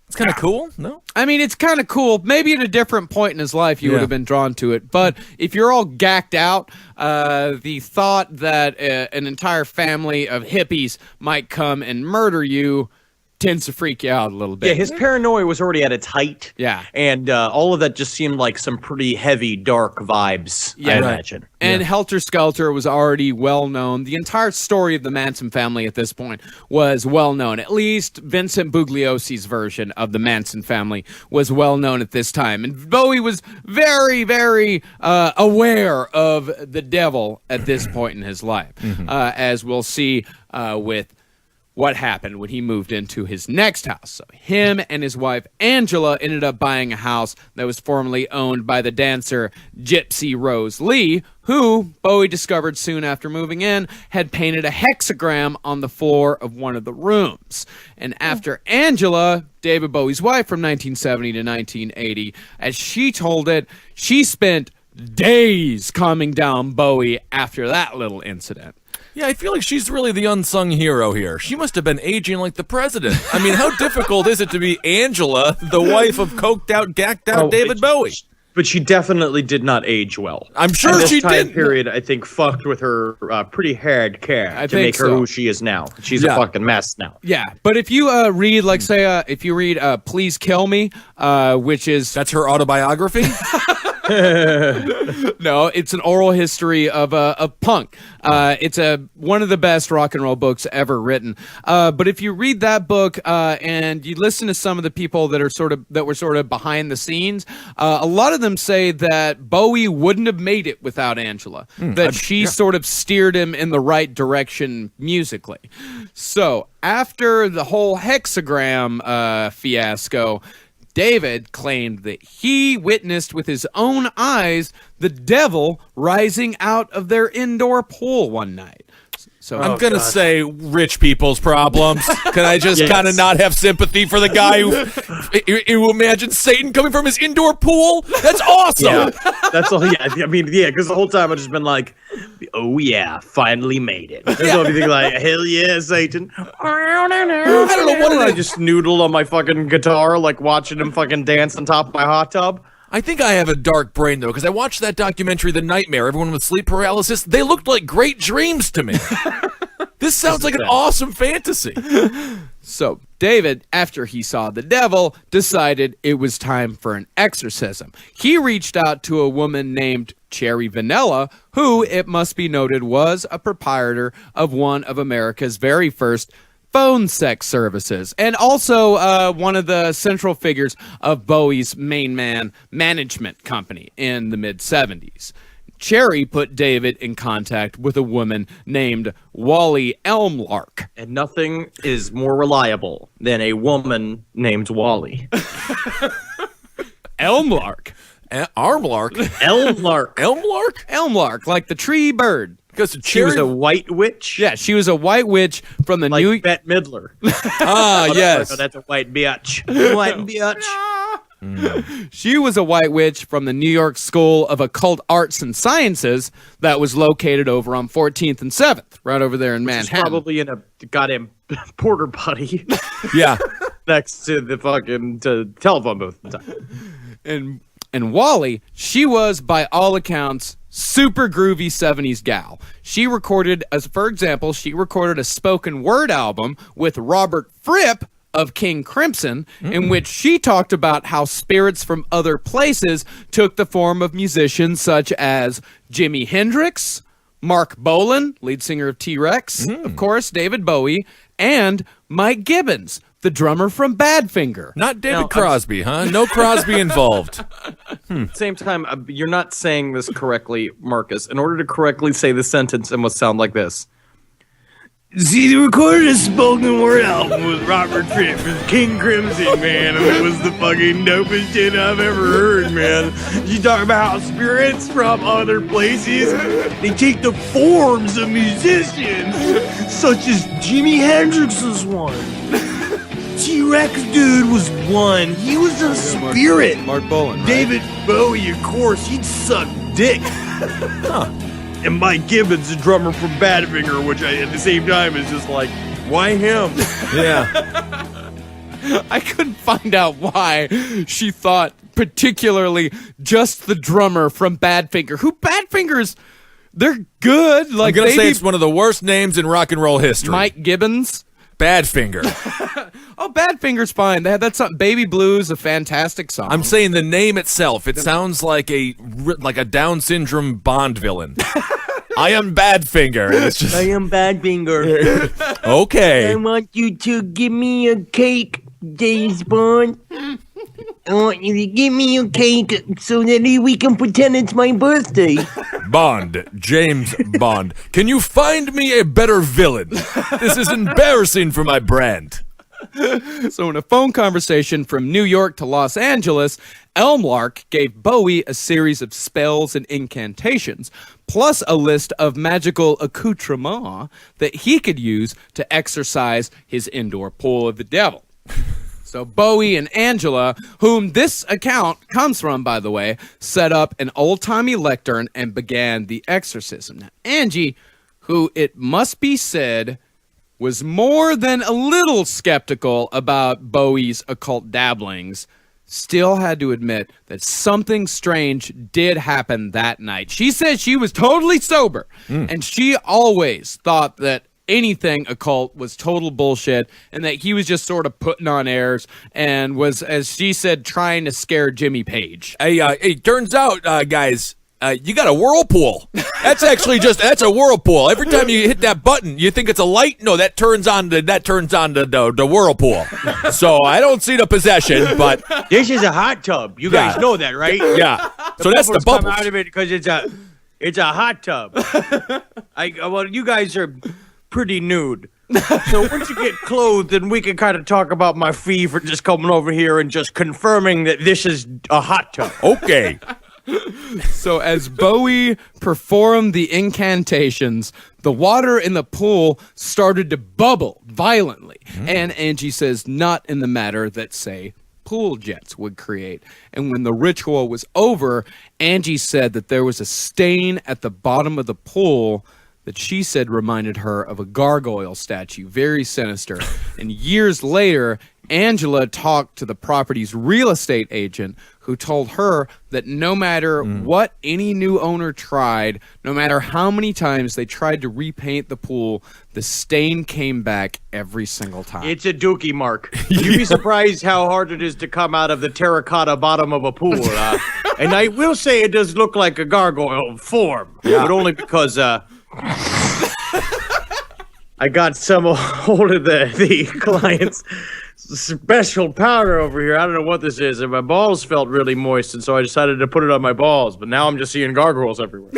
It's kind of cool, no? I mean, it's kind of cool. Maybe at a different point in his life, you would have been drawn to it. But if you're all gacked out, the thought that an entire family of hippies might come and murder you tends to freak you out a little bit. Yeah, his paranoia was already at its height. Yeah. And all of that just seemed like some pretty heavy, dark vibes, I imagine. And Helter Skelter was already well known. The entire story of the Manson family at this point was well known. At least Vincent Bugliosi's version of the Manson family was well known at this time. And Bowie was very, very aware of the devil at this point in his life, as we'll see with what happened when he moved into his next house. So him and his wife Angela ended up buying a house that was formerly owned by the dancer Gypsy Rose Lee, who Bowie discovered soon after moving in had painted a hexagram on the floor of one of the rooms. And after Angela, David Bowie's wife from 1970 to 1980, as she told it, she spent days calming down Bowie after that little incident. Yeah, I feel like she's really the unsung hero here. She must have been aging like the president. I mean, how difficult is it to be Angela, the wife of coked out, gacked out David Bowie? But she definitely did not age well. I'm sure And this she time didn't. period, I think, fucked with her pretty hard care to think make her so. who she is now. She's Yeah. a fucking mess now. Yeah, but if you read, like, say, if you read "Please Kill Me," which is That's her autobiography? no, it's an oral history of punk. It's one of the best rock and roll books ever written. But if you read that book and you listen to some of the people that were sort of behind the scenes, a lot of them say that Bowie wouldn't have made it without Angela. That she sort of steered him in the right direction musically. So after the whole hexagram fiasco, David claimed that he witnessed with his own eyes the devil rising out of their indoor pool one night. So I'm going to say rich people's problems. Can I just kind of not have sympathy for the guy who imagines Satan coming from his indoor pool? That's awesome. Yeah, that's all. Yeah, I mean, yeah, because the whole time I've just been like, oh yeah, finally made it. That's all I've been thinking, like, hell yeah, Satan. I don't know what I just noodled on my fucking guitar, like watching him fucking dance on top of my hot tub. I think I have a dark brain, though, because I watched that documentary, The Nightmare, everyone with sleep paralysis. They looked like great dreams to me. This sounds like an awesome fantasy. So David, after he saw the devil, decided it was time for an exorcism. He reached out to a woman named Cherry Vanilla, who, it must be noted, was a proprietor of one of America's very first phone sex services, and also one of the central figures of Bowie's main man management company in the mid-'70s. Cherry put David in contact with a woman named Wally Elmlark. And nothing is more reliable than a woman named Wally. Elmlark. Armlark? Elmlark. Elmlark? Elmlark, like the tree bird. Because She was a white witch. Yeah, she was a white witch from the Like Bette Midler. yes. Oh, that's a white bitch. White bitch. She was a white witch from the New York School of Occult Arts and Sciences that was located over on 14th and 7th, right over there in She's Manhattan. probably in a goddamn porter potty Yeah. next to the fucking telephone booth. At the time. And Wally, she was, by all accounts, super groovy 70s gal. She recorded, for example, a spoken word album with Robert Fripp of King Crimson, in which she talked about how spirits from other places took the form of musicians such as Jimi Hendrix, Mark Bolan, lead singer of T-Rex, of course, David Bowie, and Mike Gibbons, the drummer from Badfinger. Not David Crosby, huh? No Crosby involved. At the same time, you're not saying this correctly, Marcus. In order to correctly say the sentence, it must sound like this. See, they recorded a spoken word album with Robert Fripp from King Crimson, man, and it was the fucking dopest shit I've ever heard, man. You talk about how spirits from other places, they take the forms of musicians, such as Jimi Hendrix was one. T-Rex dude was one. He was a spirit. Mark Bolan, right? David Bowie, of course, he'd suck dick. And Mike Gibbons, the drummer from Badfinger, which at the same time is just like, why him? Yeah. I couldn't find out why she thought particularly just the drummer from Badfinger. Who Badfingers? They're good. I'm Like going to say maybe it's one of the worst names in rock and roll history. Mike Gibbons. Badfinger. Oh, Badfinger's fine. That's something. Baby Blues, a fantastic song. I'm saying the name itself. It sounds like a Down syndrome Bond villain. I am Badfinger. And it's just I am Badfinger. okay. I want you to give me a cake, James Bond. I want you to give me a cake so that we can pretend it's my birthday. Bond, James Bond. Can you find me a better villain? This is embarrassing for my brand. So in a phone conversation from New York to Los Angeles, Elmlark gave Bowie a series of spells and incantations, plus a list of magical accoutrements that he could use to exorcise his indoor pool of the devil. So Bowie and Angela, whom this account comes from, by the way, set up an old-timey lectern and began the exorcism. Now, Angie, who it must be said was more than a little skeptical about Bowie's occult dabblings, still had to admit that something strange did happen that night. She said she was totally sober, and she always thought that anything occult was total bullshit and that he was just sort of putting on airs and was, as she said, trying to scare Jimmy Page. Hey, it turns out, guys, you got a whirlpool. That's actually that's a whirlpool. Every time you hit that button, you think it's a light. No, that turns on the whirlpool. So I don't see the possession, but This is a hot tub. You guys know that, right? yeah. So that's the Come bubbles. out of it because it's a hot tub. Well, you guys are pretty nude. So once you get clothed, then we can kind of talk about my fee for just coming over here and just confirming that this is a hot tub. Okay. So as Bowie performed the incantations, the water in the pool started to bubble violently. And Angie says not in the manner that, say, pool jets would create. And when the ritual was over, Angie said that there was a stain at the bottom of the pool that she said reminded her of a gargoyle statue, very sinister. And years later, Angela talked to the property's real estate agent, who told her that no matter what any new owner tried, no matter how many times they tried to repaint the pool, the stain came back every single time. It's a dookie mark. You'd be surprised how hard it is to come out of the terracotta bottom of a pool. And I will say it does look like a gargoyle form, but only because I got some hold of the client's special powder over here. I don't know what this is, and my balls felt really moist, and so I decided to put it on my balls, but now I'm just seeing gargoyles everywhere.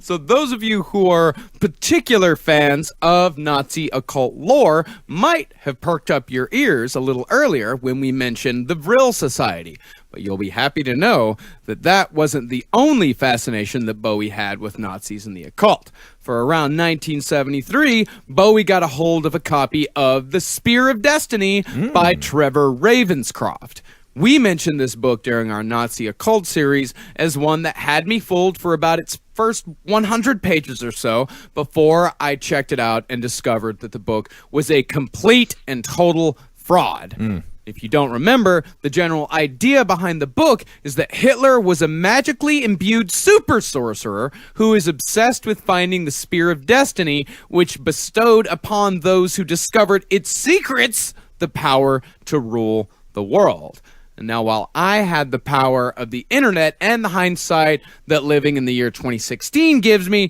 So those of you who are particular fans of Nazi occult lore might have perked up your ears a little earlier when we mentioned the Vril Society. But you'll be happy to know that that wasn't the only fascination that Bowie had with Nazis and the occult. For around 1973, Bowie got a hold of a copy of The Spear of Destiny by Trevor Ravenscroft. We mentioned this book during our Nazi occult series as one that had me fooled for about its first 100 pages or so before I checked it out and discovered that the book was a complete and total fraud. If you don't remember, the general idea behind the book is that Hitler was a magically imbued super sorcerer who is obsessed with finding the Spear of Destiny, which bestowed upon those who discovered its secrets the power to rule the world. And now, while I had the power of the internet and the hindsight that living in the year 2016 gives me,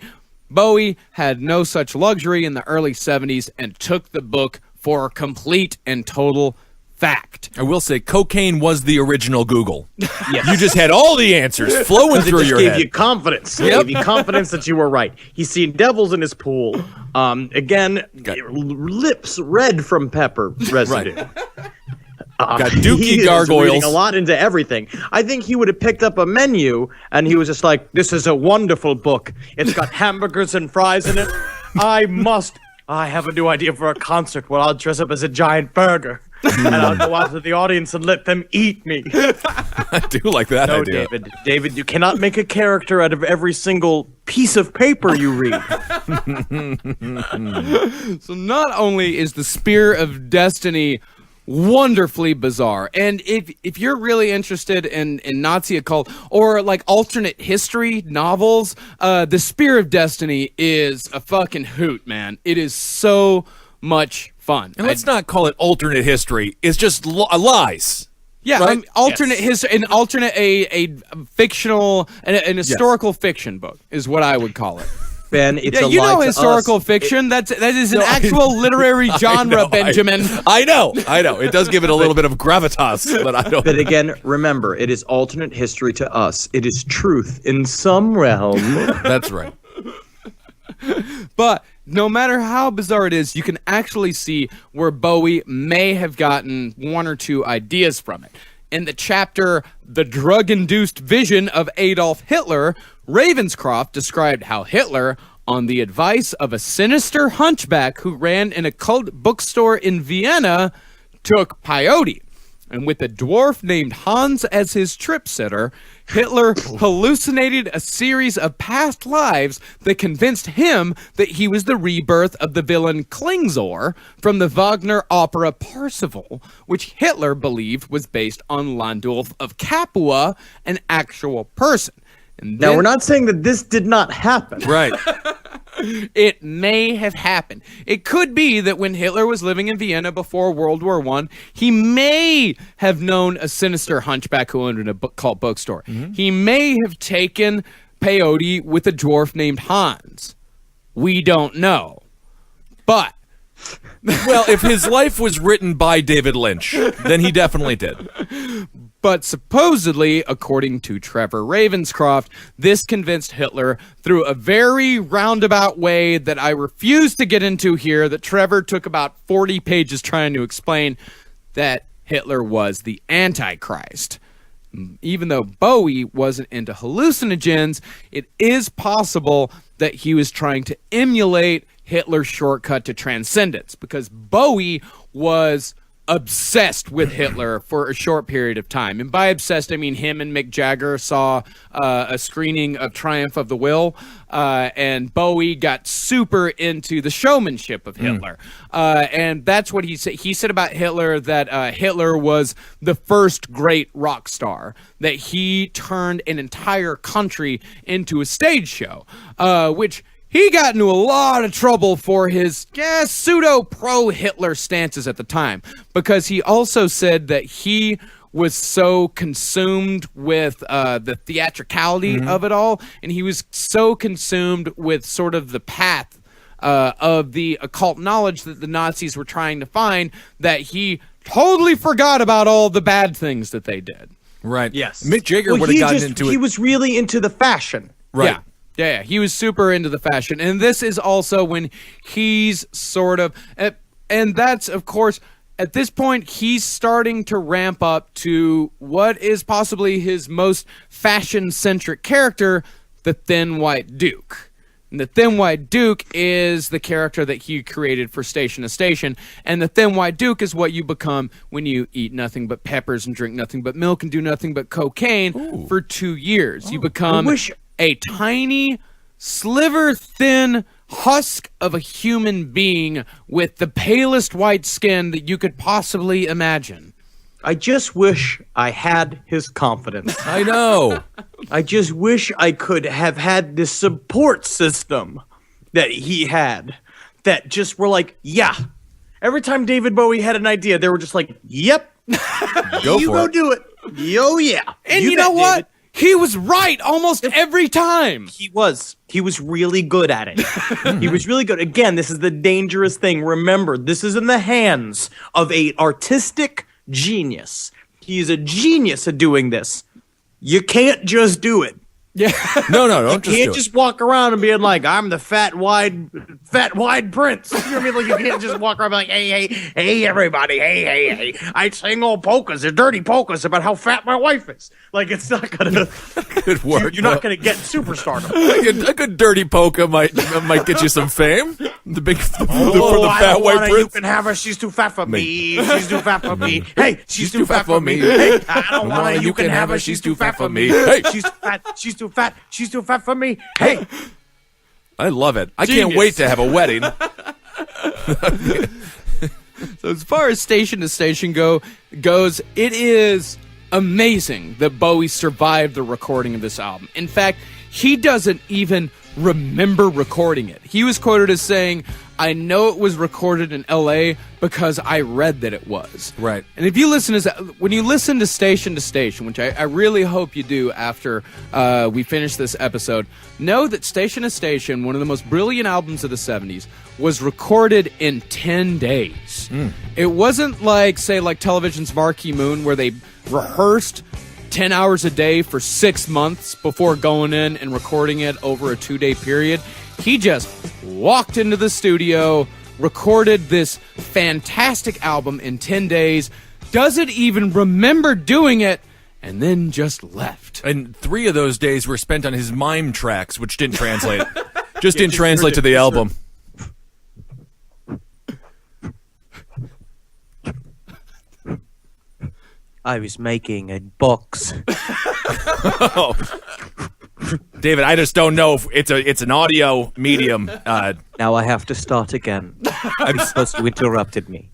Bowie had no such luxury in the early 70s and took the book for a complete and total fact. I will say, cocaine was the original Google. Yes. You just had all the answers flowing through your Gave head. you confidence. Gave you confidence that you were right. He's seen devils in his pool. Again, lips red from pepper residue. Got He dookie is gargoyles. reading a lot into everything. I think he would have picked up a menu and he was just like, "This is a wonderful book. It's got hamburgers and fries in it. I have a new idea for a concert where I'll dress up as a giant burger." And I'll go out to the audience and let them eat me. I do like that No, idea. David, you cannot make a character out of every single piece of paper you read. So not only is the Spear of Destiny wonderfully bizarre, and if you're really interested in Nazi occult or like alternate history novels, the Spear of Destiny is a fucking hoot, man. It is so much fun. And let's not call it alternate history. It's just lies. Yeah, Right? alternate history, a fictional, an historical fiction book is what I would call it. Ben, it's Yeah, a you lie know to historical us. fiction. That is an actual literary genre, Benjamin. I know. It does give it a little bit of gravitas, but I don't. But again, remember, it is alternate history to us. It is truth in some realm. That's right. But no matter how bizarre it is, you can actually see where Bowie may have gotten one or two ideas from it. In the chapter, The Drug-Induced Vision of Adolf Hitler, Ravenscroft described how Hitler, on the advice of a sinister hunchback who ran an occult bookstore in Vienna, took peyote. And with a dwarf named Hans as his trip sitter, Hitler hallucinated a series of past lives that convinced him that he was the rebirth of the villain Klingsor from the Wagner opera Parsifal, which Hitler believed was based on Landulf of Capua, an actual person. And Now, then- we're not saying that this did not happen. Right. It may have happened. It could be that when Hitler was living in Vienna before World War I, he may have known a sinister hunchback who owned a book called bookstore. He may have taken peyote with a dwarf named Hans. We don't know. But Well, if his life was written by David Lynch, then he definitely did. But supposedly, according to Trevor Ravenscroft, this convinced Hitler through a very roundabout way that I refuse to get into here, that Trevor took about 40 pages trying to explain that Hitler was the Antichrist. Even though Bowie wasn't into hallucinogens, it is possible that he was trying to emulate Hitler's shortcut to transcendence, because Bowie was obsessed with Hitler for a short period of time. And by obsessed, I mean him and Mick Jagger saw a screening of Triumph of the Will, and Bowie got super into the showmanship of Hitler. And that's what he said. He said about Hitler that Hitler was the first great rock star, that he turned an entire country into a stage show, which he got into a lot of trouble for his pseudo-pro-Hitler stances at the time, because he also said that he was so consumed with the theatricality of it all, and he was so consumed with sort of the path of the occult knowledge that the Nazis were trying to find, that he totally forgot about all the bad things that they did. Right. Yes. Mick Jagger Well, would have he gotten into He it. was really into the fashion. Right. Yeah, he was super into the fashion. And this is also when he's sort of, and that's, of course, at this point, he's starting to ramp up to what is possibly his most fashion-centric character, the Thin White Duke. And the Thin White Duke is the character that he created for Station to Station. And the Thin White Duke is what you become when you eat nothing but peppers and drink nothing but milk and do nothing but cocaine for 2 years. You become a tiny, sliver-thin husk of a human being with the palest white skin that you could possibly imagine. I just wish I had his confidence. I know. I just wish I could have had this support system that he had, that just were like, yeah. Every time David Bowie had an idea, they were just like, yep. Go you for go it. do it. Yo, yeah. And you know bet, what? David. He was right almost every time. He was really good at it. He was really good. Again, this is the dangerous thing. Remember, this is in the hands of a artistic genius. He is a genius at doing this. You can't just do it. Yeah. No, don't just You do can't it. just walk around and being like, I'm the fat, wide prince. You know what I mean? Like, you can't just walk around and be like, hey, everybody, hey. I sing old polkas, they're dirty polkas about how fat my wife is. Like, it's not gonna, Good work. you're not gonna get superstardom. A good dirty polka might get you some fame. The big for the I fat don't white want her. You prince. can have her. She's too fat for me. She's too fat for me. Hey, she's too fat for me. Hey, I don't want her. You can have her. She's too fat for me. Hey. She's too fat. She's too fat. She's too fat for me. Hey, I love it. I Genius. can't wait to have a wedding. So as far as Station to Station goes, it is amazing that Bowie survived the recording of this album. In fact, he doesn't even remember recording it. He was quoted as saying, I know it was recorded in LA because I read that it was. Right. And if you listen when you listen to Station, which I really hope you do after we finish this episode, know that Station to Station, one of the most brilliant albums of the 70s, was recorded in 10 days. It wasn't like, say, like Television's Marquee Moon, where they rehearsed 10 hours a day for 6 months before going in and recording it over a 2-day period. He just walked into the studio, recorded this fantastic album in 10 days, doesn't even remember doing it, and then just left. And 3 of those days were spent on his mime tracks, which didn't translate. Just didn't translate to the album. I was making a box. Oh. David, I just don't know if it's an audio medium. Now I have to start again. I'm supposed to interrupted me.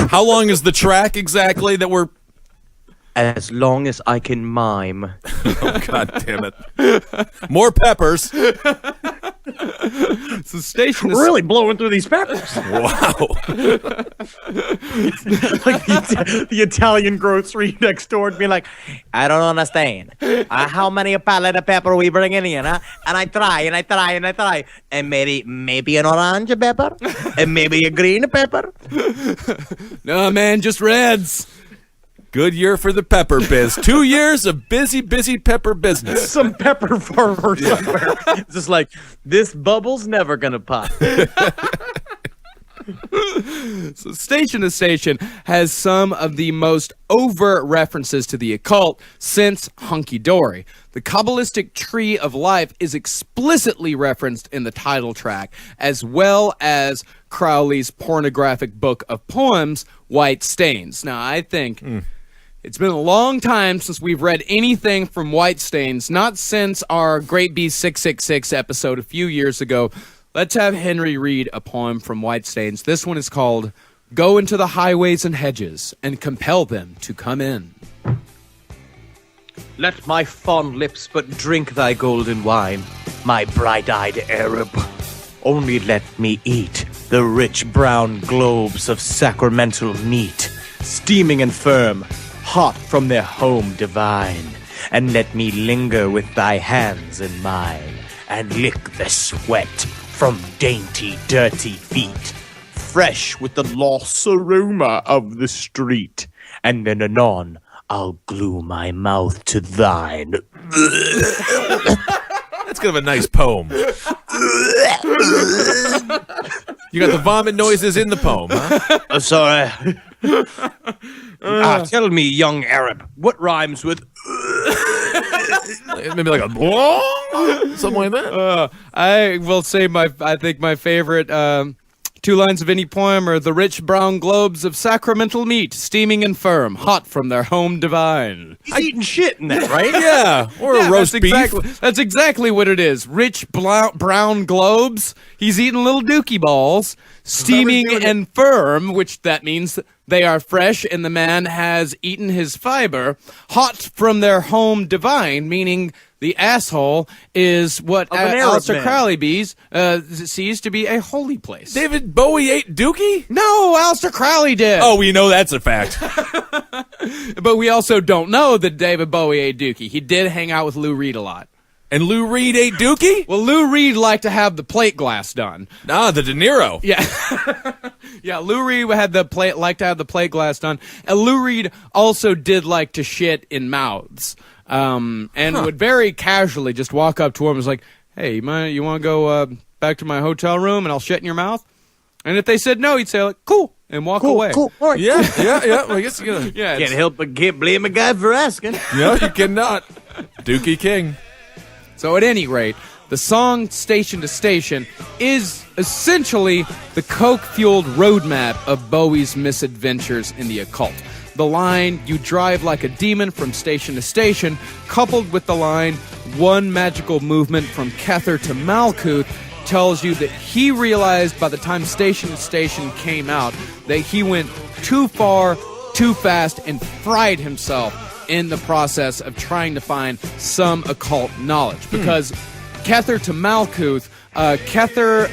How long is the track exactly that we're... As long as I can mime. Oh, God damn it. More peppers. So station is Really blowing through these peppers. Wow. Like the Italian grocery next door and being like, I don't understand. How many pallet of pepper we bringing in, huh? And I try, and I try, and I try. And maybe an orange pepper? And maybe a green pepper? no man, just reds. Good year for the pepper biz. 2 years of busy pepper business. some pepper farmer somewhere. It's just like, this bubble's never gonna pop. So Station to Station has some of the most overt references to the occult since Hunky Dory. The Kabbalistic Tree of Life is explicitly referenced in the title track, as well as Crowley's pornographic book of poems, White Stains. Now, I think... It's been a long time since we've read anything from White Stains, not since our Great Beast 666 episode a few years ago. Let's have Henry read a poem from White Stains. This one is called Go into the Highways and Hedges and Compel Them to Come In. Let my fond lips but drink thy golden wine, my bright-eyed Arab. Only let me eat the rich brown globes of sacramental meat, steaming and firm, hot from their home divine. And let me linger with thy hands in mine, and lick the sweat from dainty, dirty feet, fresh with the lost aroma of the street. And then anon, I'll glue my mouth to thine. That's kind of a nice poem. You got the vomit noises in the poem, huh? Sorry. Tell me, young Arab, what rhymes with... Maybe like a something like that. I will say I think my favorite two lines of any poem are the rich brown globes of sacramental meat, steaming and firm, hot from their home divine. He's eating shit in that, right? Yeah, or a roast beef. That's exactly what it is. Rich brown globes. He's eating little dookie balls, steaming and firm, which that means they are fresh, and the man has eaten his fiber. Hot from their home divine, meaning the asshole is what Aleister Crowley sees to be a holy place. David Bowie ate Dookie? No, Aleister Crowley did. Oh, we know that's a fact. But we also don't know that David Bowie ate Dookie. He did hang out with Lou Reed a lot. And Lou Reed ate Dookie? Well, Lou Reed liked to have the plate glass done. Ah, the De Niro. Yeah. Yeah, Lou Reed liked to have the plate glass done. And Lou Reed also did like to shit in mouths. And would very casually just walk up to him and was like, hey, you want to go back to my hotel room and I'll shit in your mouth? And if they said no, he'd say, like, cool, and walk away. Cool. All right. Yeah. Well, I guess you gotta... Yeah, Can't help but can't blame a guy for asking. No, you cannot. Dookie King. So at any rate, the song Station to Station is essentially the coke-fueled roadmap of Bowie's misadventures in the occult. The line, you drive like a demon from station to station, coupled with the line, one magical movement from Kether to Malkuth, tells you that he realized by the time Station to Station came out that he went too far, too fast, and fried himself in the process of trying to find some occult knowledge. Because Kether to Malkuth, Kether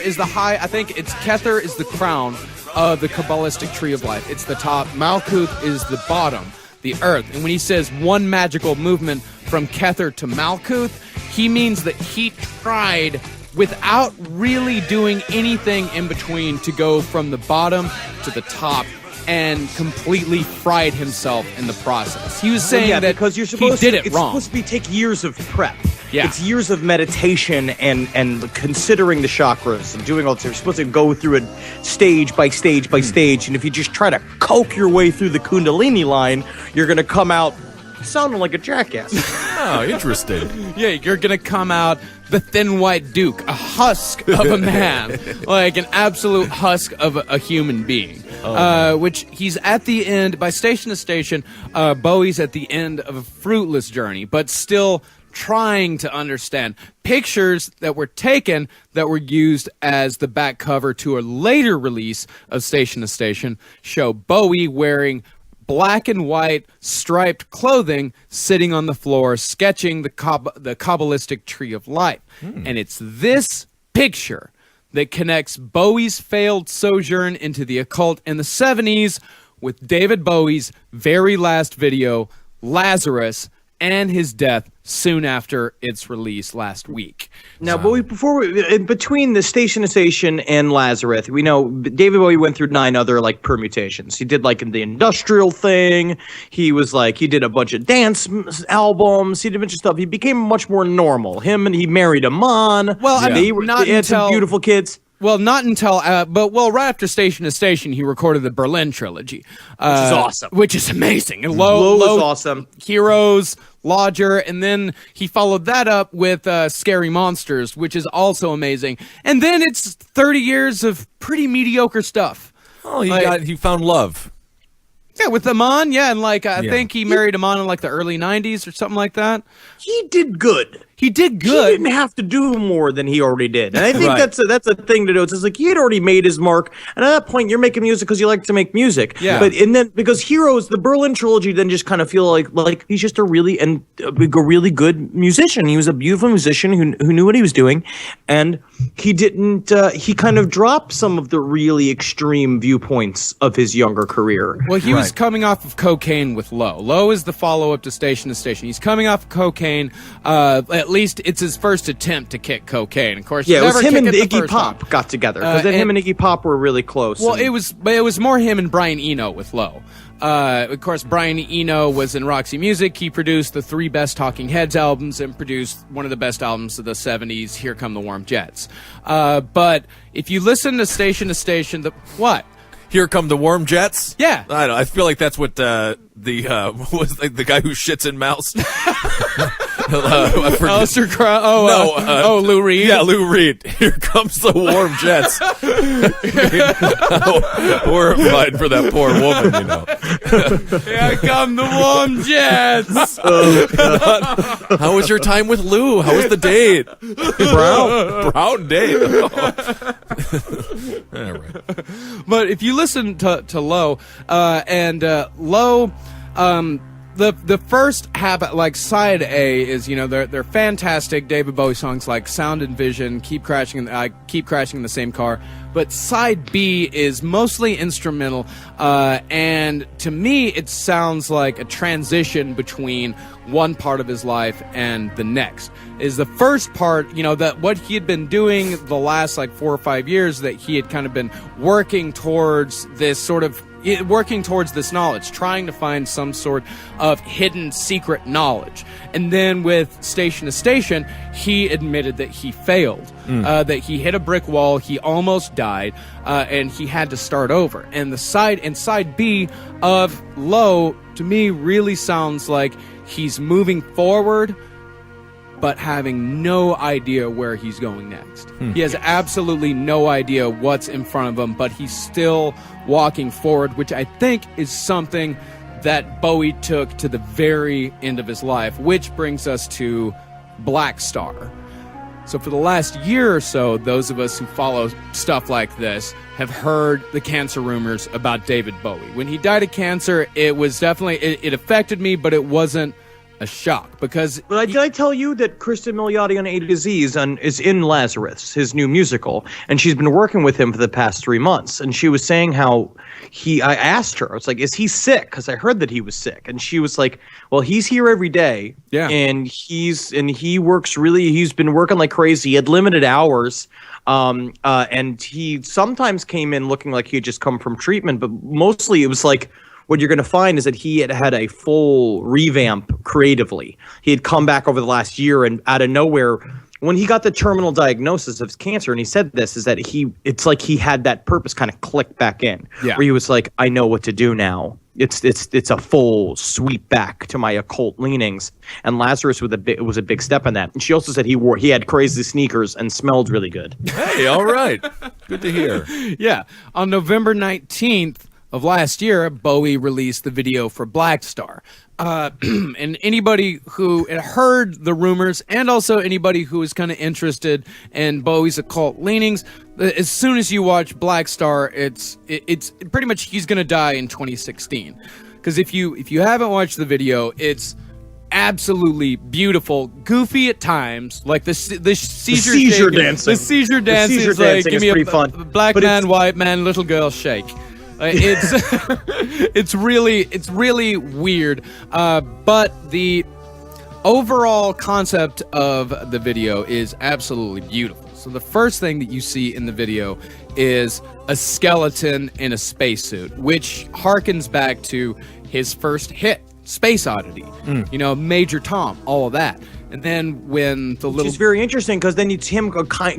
is the high, I think it's Kether is the crown of the Kabbalistic Tree of Life. It's the top. Malkuth is the bottom, the earth. And when he says one magical movement from Kether to Malkuth, he means that he tried without really doing anything in between to go from the bottom to the top and completely fried himself in the process. He was saying that because you're supposed he did it it's wrong. supposed to take years of prep. Yeah. It's years of meditation and considering the chakras and doing all this. You're supposed to go through it stage by stage by stage. And if you just try to coke your way through the Kundalini line, you're going to come out sounding like a jackass. Oh, interesting. Yeah, you're gonna come out the thin white duke, a husk of a man, like an absolute husk of a human being. Which he's at the end, by station to station, Bowie's at the end of a fruitless journey, but still trying to understand. Pictures that were taken that were used as the back cover to a later release of Station to Station show Bowie wearing black and white striped clothing, sitting on the floor, sketching the Kabbalistic tree of life. And it's this picture that connects Bowie's failed sojourn into the occult in the 70s with David Bowie's very last video, Lazarus, and his death soon after its release last week. Now, Bowie, in between the Station to Station and Lazarus, we know David Bowie went through 9 other like permutations. He did like the industrial thing. He did a bunch of dance albums. He did a bunch of stuff. He became much more normal. He married Amon. Well, I mean, they had some beautiful kids. Well, not until, right after Station to Station, he recorded the Berlin trilogy, which is awesome. Which is amazing. And Low was awesome. Heroes, Lodger, and then he followed that up with Scary Monsters, which is also amazing. And then it's 30 years of pretty mediocre stuff. Oh, he found love. Yeah, with Amon, and I think he married Amon in like the early 90s or something like that. He did good. He did good. He didn't have to do more than he already did. And I think that's a thing to do. It's like he had already made his mark. And at that point, you're making music because you like to make music. Yeah. Then because Heroes, the Berlin trilogy, then just kind of feel like he's just a really good musician. He was a beautiful musician who knew what he was doing. And he didn't, he kind of dropped some of the really extreme viewpoints of his younger career. Well, he was coming off of cocaine with Low. Low is the follow-up to Station to Station. He's coming off of cocaine. At least it's his first attempt to kick cocaine. Of course, it was him and Iggy Pop got together. Because then him and Iggy Pop were really close. Well, it was more him and Brian Eno with Low. Of course, Brian Eno was in Roxy Music. He produced the 3 best Talking Heads albums and produced one of the best albums of the 70s, Here Come the Warm Jets. But if you listen to Station, what? Here Come the Warm Jets? Yeah. I don't know. I feel like that's what the guy who shits in mouse. Alistair Crow. Lou Reed. Yeah, Lou Reed. Here comes the warm jets. Horrified for that poor woman, you know. Here come the warm jets. How was your time with Lou? How was the date? Brown date. All right. But if you listen to Low, Low, the first habit, like side A, is they're fantastic David Bowie songs like Sound and Vision, Keep Crashing in the Same Car. But side B is mostly instrumental, and to me it sounds like a transition between one part of his life and the next. Is the first part, that what he had been doing the last 4 or 5 years, that he had kind of been working towards this knowledge, trying to find some sort of hidden secret knowledge. And then with Station to Station, he admitted that he failed, that he hit a brick wall, he almost died, and he had to start over. And side B of Low, to me, really sounds like he's moving forward, but having no idea where he's going next. He has absolutely no idea what's in front of him, but he's still walking forward, which I think is something that Bowie took to the very end of his life, which brings us to Black Star. So for the last year or so, those of us who follow stuff like this have heard the cancer rumors about David Bowie. When he died of cancer, it was definitely, it affected me, but it wasn't a shock, because... But did I tell you that Kristen Milioti on A to Z is in Lazarus, his new musical, and she's been working with him for the past 3 months, and she was saying how I asked her, I was like, is he sick? Because I heard that he was sick, and she was like, well, he's here every day, and he's been working like crazy. He had limited hours, and he sometimes came in looking like he had just come from treatment, but mostly it was like what you're going to find is that he had had a full revamp creatively. He had come back over the last year, and out of nowhere, when he got the terminal diagnosis of his cancer, and he said this, is that it's like he had that purpose kind of click back in, Yeah. where he was like, I know what to do now. It's a full sweep back to my occult leanings, and Lazarus was a big step in that. And she also said he had crazy sneakers and smelled really good. Hey, all right. Good to hear. Yeah. On November 19th of last year, Bowie released the video for Black Star. And anybody who had heard the rumors, and also anybody who was kind of interested in Bowie's occult leanings, as soon as you watch Black Star, it's pretty much he's gonna die in 2016. Because if you haven't watched the video, it's absolutely beautiful, goofy at times, like the seizure seizure shaking. dancing. The seizure dancing seizure is like, dancing give is me pretty a fun, black but man, it's- white man, little girl shake. It's it's really weird, but the overall concept of the video is absolutely beautiful. So the first thing that you see in the video is a skeleton in a spacesuit, which harkens back to his first hit, Space Oddity. You know, Major Tom, all of that. And then when the Which little is very interesting, because then it's him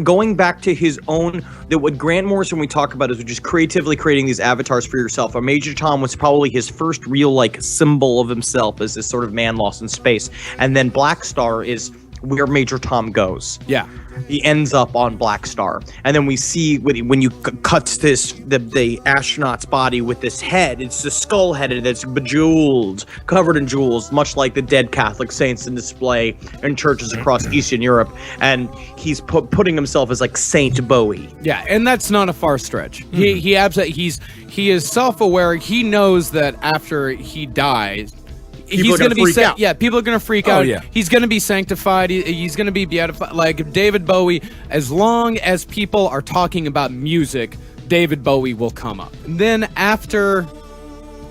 going back to his own, that what Grant Morrison we talk about is just creatively creating these avatars for yourself. A Major Tom was probably his first real like symbol of himself as this sort of man lost in space. And then Black Star is where Major Tom goes. yeah. He ends up on Black Star, and then we see when you cut the astronaut's body with this head. It's the skull headed. That's bejeweled, covered in jewels, much like the dead Catholic saints in display in churches across Eastern Europe. And he's putting himself as like Saint Bowie. Yeah, and that's not a far stretch. He absolutely he is self-aware. He knows that after he dies, he's are going to gonna be freak out. Yeah, people are going to freak Oh, out. yeah. He's going to be sanctified. He's going to be beatified. Like David Bowie, as long as people are talking about music, David Bowie will come up. And then after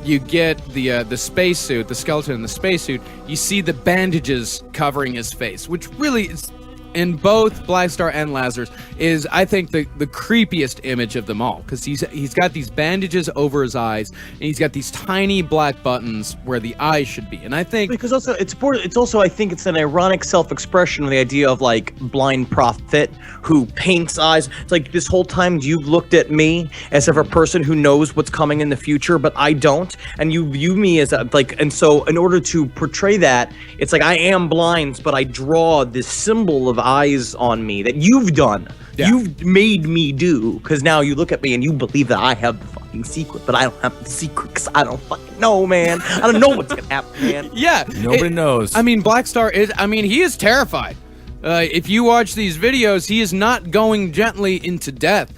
you get the spacesuit, the skeleton in the spacesuit, you see the bandages covering his face, which really is, in both Black Star and Lazarus, is, I think, the creepiest image of them all, because he's got these bandages over his eyes, and he's got these tiny black buttons where the eyes should be. And I think Because also it's also I think it's an ironic self-expression of the idea of like blind prophet who paints eyes. It's like this whole time you've looked at me as if a person who knows what's coming in the future, but I don't, and you view me as and so in order to portray that, it's like I am blind, but I draw this symbol of eyes on me that you've done. Yeah. You've made me do, because now you look at me and you believe that I have the fucking secret, but I don't have the secret because I don't fucking know, man. I don't know what's gonna happen, man. yeah, Nobody knows. I mean, Black Star is. I mean, he is terrified. If you watch these videos, he is not going gently into death.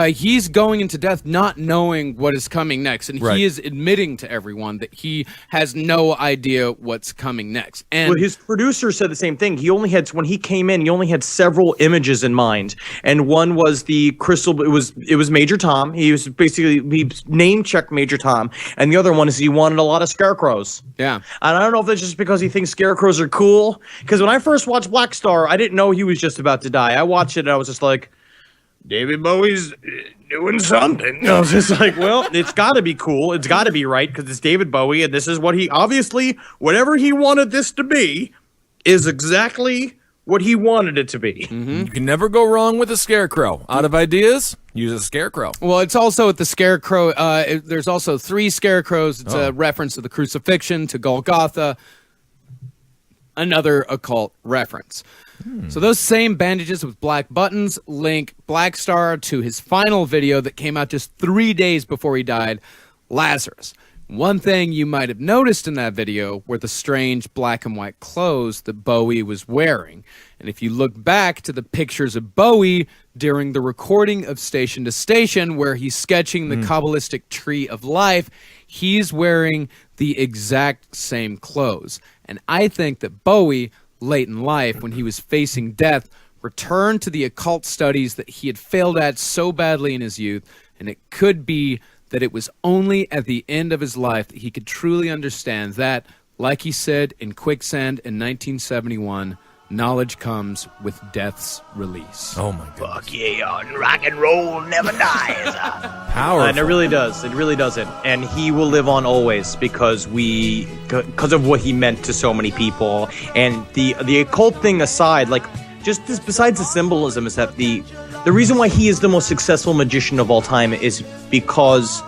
He's going into death not knowing what is coming next. And Right. he is admitting to everyone that he has no idea what's coming next. And Well, his producer said the same thing. When he came in, he only had several images in mind, and one was the crystal. It was Major Tom. He name checked Major Tom, and the other one is he wanted a lot of scarecrows. yeah. And I don't know if that's just because he thinks scarecrows are cool. Because when I first watched Black Star, I didn't know he was just about to die. I watched it and I was just like, David Bowie's doing something. And I was just like, well, it's got to be cool. It's got to be right because it's David Bowie, and this is what he obviously, whatever he wanted this to be, is exactly what he wanted it to be. You can never go wrong with a scarecrow. Out of ideas, use a scarecrow. Well, it's also at the scarecrow. There's also 3 scarecrows. It's a reference to the crucifixion, to Golgotha. Another occult reference. So those same bandages with black buttons link Black Star to his final video that came out just 3 days before he died, Lazarus. One thing you might have noticed in that video were the strange black and white clothes that Bowie was wearing. And if you look back to the pictures of Bowie during the recording of Station to Station, where he's sketching the Kabbalistic tree of life, he's wearing the exact same clothes. And I think that Bowie, late in life, when he was facing death, returned to the occult studies that he had failed at so badly in his youth, and it could be that it was only at the end of his life that he could truly understand that, like he said in Quicksand in 1971, knowledge comes with death's release. Oh my god. Fuck yeah, rock and roll never dies. Powerful. And it really does. It really doesn't. And he will live on always because of what he meant to so many people. And the occult thing aside, like just this, besides the symbolism, is that the reason why he is the most successful magician of all time is because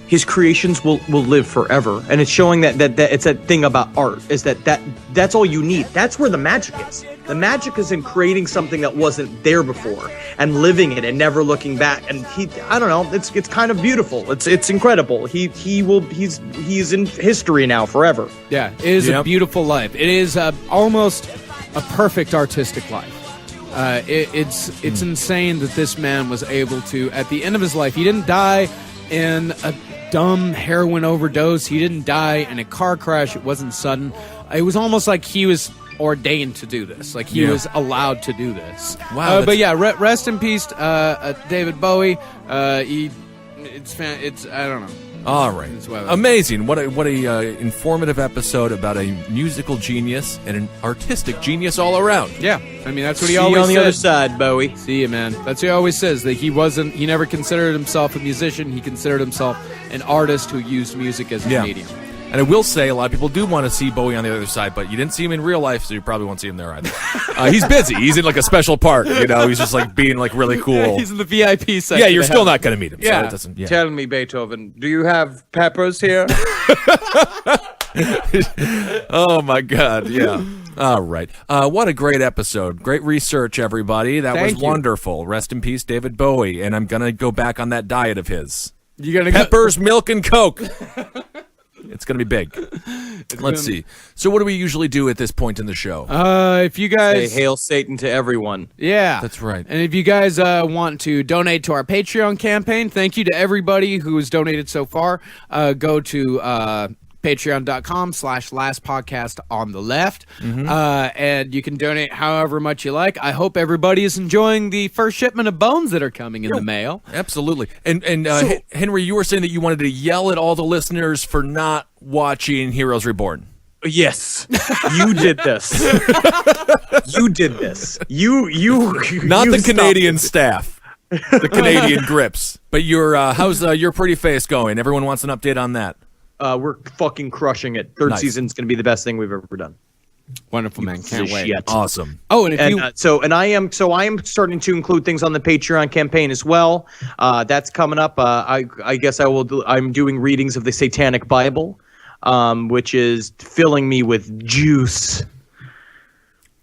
his creations will live forever. And it's showing that it's that thing about art, is that's all you need. That's where the magic is. The magic is in creating something that wasn't there before and living it and never looking back. And I don't know, it's kind of beautiful. It's incredible. He's in history now forever. Yeah, it is a beautiful life. It is almost a perfect artistic life. It's insane that this man was able to, at the end of his life, he didn't die in a dumb heroin overdose. He didn't die in a car crash. It wasn't sudden. It was almost like he was ordained to do this. Like he was allowed to do this. Wow. But yeah, rest in peace, David Bowie. It's I don't know. All right. Amazing. What a informative episode about a musical genius and an artistic genius all around. Yeah. I mean, that's what he See you always on the said. other side, Bowie. See you, man. That's what he always says, that he never considered himself a musician. He considered himself an artist who used music as a medium. And I will say, a lot of people do want to see Bowie on the other side, but you didn't see him in real life, so you probably won't see him there either. He's busy. He's in like a special park, you know. He's just like being like really cool. He's in the VIP section. Yeah, you're still not going to meet him. Yeah. So it doesn't, yeah. Tell me, Beethoven, do you have peppers here? Oh my God! Yeah. All right. What a great episode! Great research, everybody. That was wonderful. Rest in peace, David Bowie. And I'm gonna go back on that diet of his. You gonna peppers, milk, and Coke. It's gonna be big. Let's see. So, what do we usually do at this point in the show? If you guys Say hail Satan to everyone. Yeah. That's right. And if you guys want to donate to our Patreon campaign, thank you to everybody who has donated so far. Go to patreon.com/lastpodcastonTheLeft. And you can donate however much you like. I hope everybody is enjoying the first shipment of bones that are coming in the mail. Absolutely. And Henry, you were saying that you wanted to yell at all the listeners for not watching Heroes Reborn. Yes, you did this. You did this. You Not you the stopped Canadian it. staff, the Canadian grips. But how's your pretty face going? Everyone wants an update on that. We're fucking crushing it. Third season's going to be the best thing we've ever done. Wonderful, man. Can't wait. Shit. Awesome. Oh, and if And you I am starting to include things on the Patreon campaign as well. That's coming up. I guess I'm doing readings of the Satanic Bible, which is filling me with juice.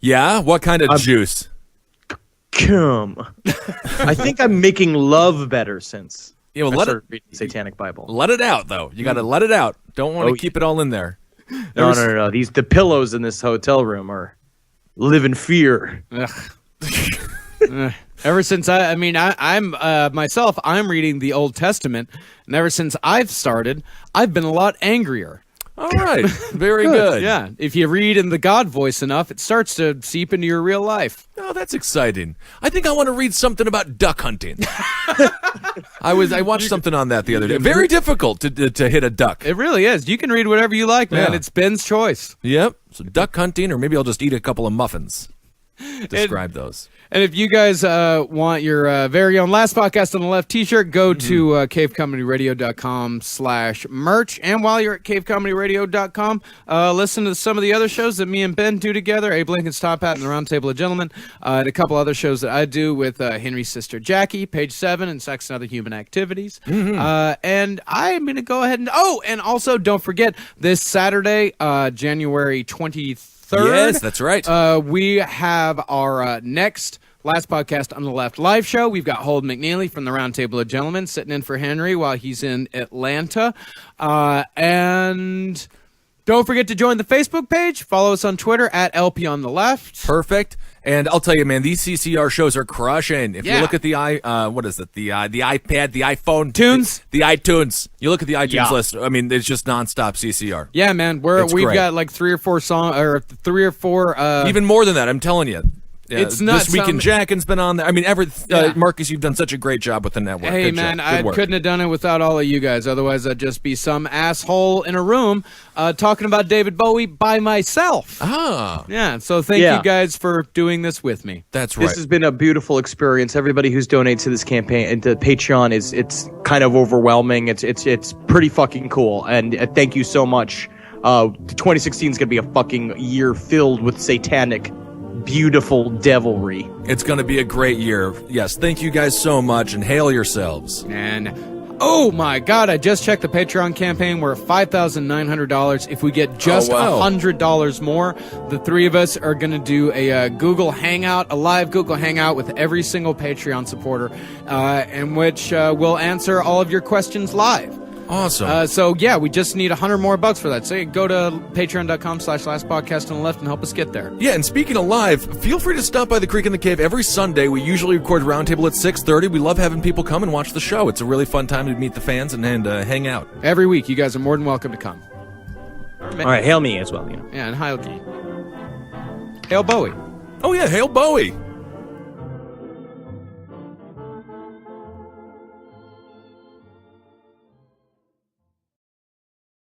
Yeah? What kind of juice? Cum. I think I'm making love better since Yeah, well, I let started reading the Satanic Bible. Let it out, though. You got to let it out. Don't want to keep it all in there. No. The pillows in this hotel room are live in fear. ever since I'm myself, I'm reading the Old Testament, and ever since I've started, I've been a lot angrier. All right. Very good. Yeah, if you read in the God voice enough, it starts to seep into your real life. Oh, that's exciting. I think I want to read something about duck hunting. I watched something on that the other day. Very difficult to hit a duck. It really is. You can read whatever you like, man. Yeah. It's Ben's choice. Yep. So duck hunting, or maybe I'll just eat a couple of muffins. Describe those. And if you guys want your very own Last Podcast on the Left t-shirt, go to cavecomedyradio.com/merch. And while you're at cavecomedyradio.com, listen to some of the other shows that me and Ben do together, Abe Lincoln's Top Hat and the Round Table of Gentlemen, and a couple other shows that I do with Henry's sister Jackie, Page 7, and Sex and Other Human Activities. And I'm going to go ahead and... Oh, and also don't forget, this Saturday, January 23rd. Yes, that's right. We have our next Last Podcast on the Left live show. We've got Holden McNeely from the Round Table of Gentlemen sitting in for Henry while he's in Atlanta. And don't forget to join the Facebook page. Follow us on Twitter at LP on the Left. Perfect. And I'll tell you, man, these CCR shows are crushing. If you Yeah. look at the what is it? The iPad, the iPhone, Tunes? the iTunes. You look at the iTunes Yeah. list. I mean, it's just nonstop CCR. Yeah, man. It's We've great. got like 3 or 4 songs, or 3 or 4. Even more than that, I'm telling you. Yeah, It's nuts. This Week in Jackin's been on there. I mean, Marcus, you've done such a great job with the network. Hey, Good man, job. I Good work. couldn't have done it without all of you guys. Otherwise, I'd just be some asshole in a room talking about David Bowie by myself. Ah, Yeah, so thank you guys for doing this with me. that's right. This has been a beautiful experience. Everybody who's donated to this campaign and to Patreon it's kind of overwhelming. It's pretty fucking cool, and thank you so much. 2016 is gonna be a fucking year filled with satanic, beautiful devilry. It's going to be a great year. Yes, thank you guys so much, and hail yourselves. And oh my God, I just checked the Patreon campaign. We're at $5,900. If we get just $100 more, the three of us are going to do a Google Hangout, a live Google Hangout with every single Patreon supporter, in which we'll answer all of your questions live. Awesome. So yeah, we just need $100 more for that. So go to patreon.com/lastpodcast on the left and help us get there. Yeah, and speaking of live, feel free to stop by the Creek in the Cave every Sunday. We usually record Roundtable at 6:30. We love having people come and watch the show. It's a really fun time to meet the fans and hang out. Every week, you guys are more than welcome to come. All right, hail me as well. Yeah, and Heil G. Hail Bowie. Oh yeah, hail Bowie.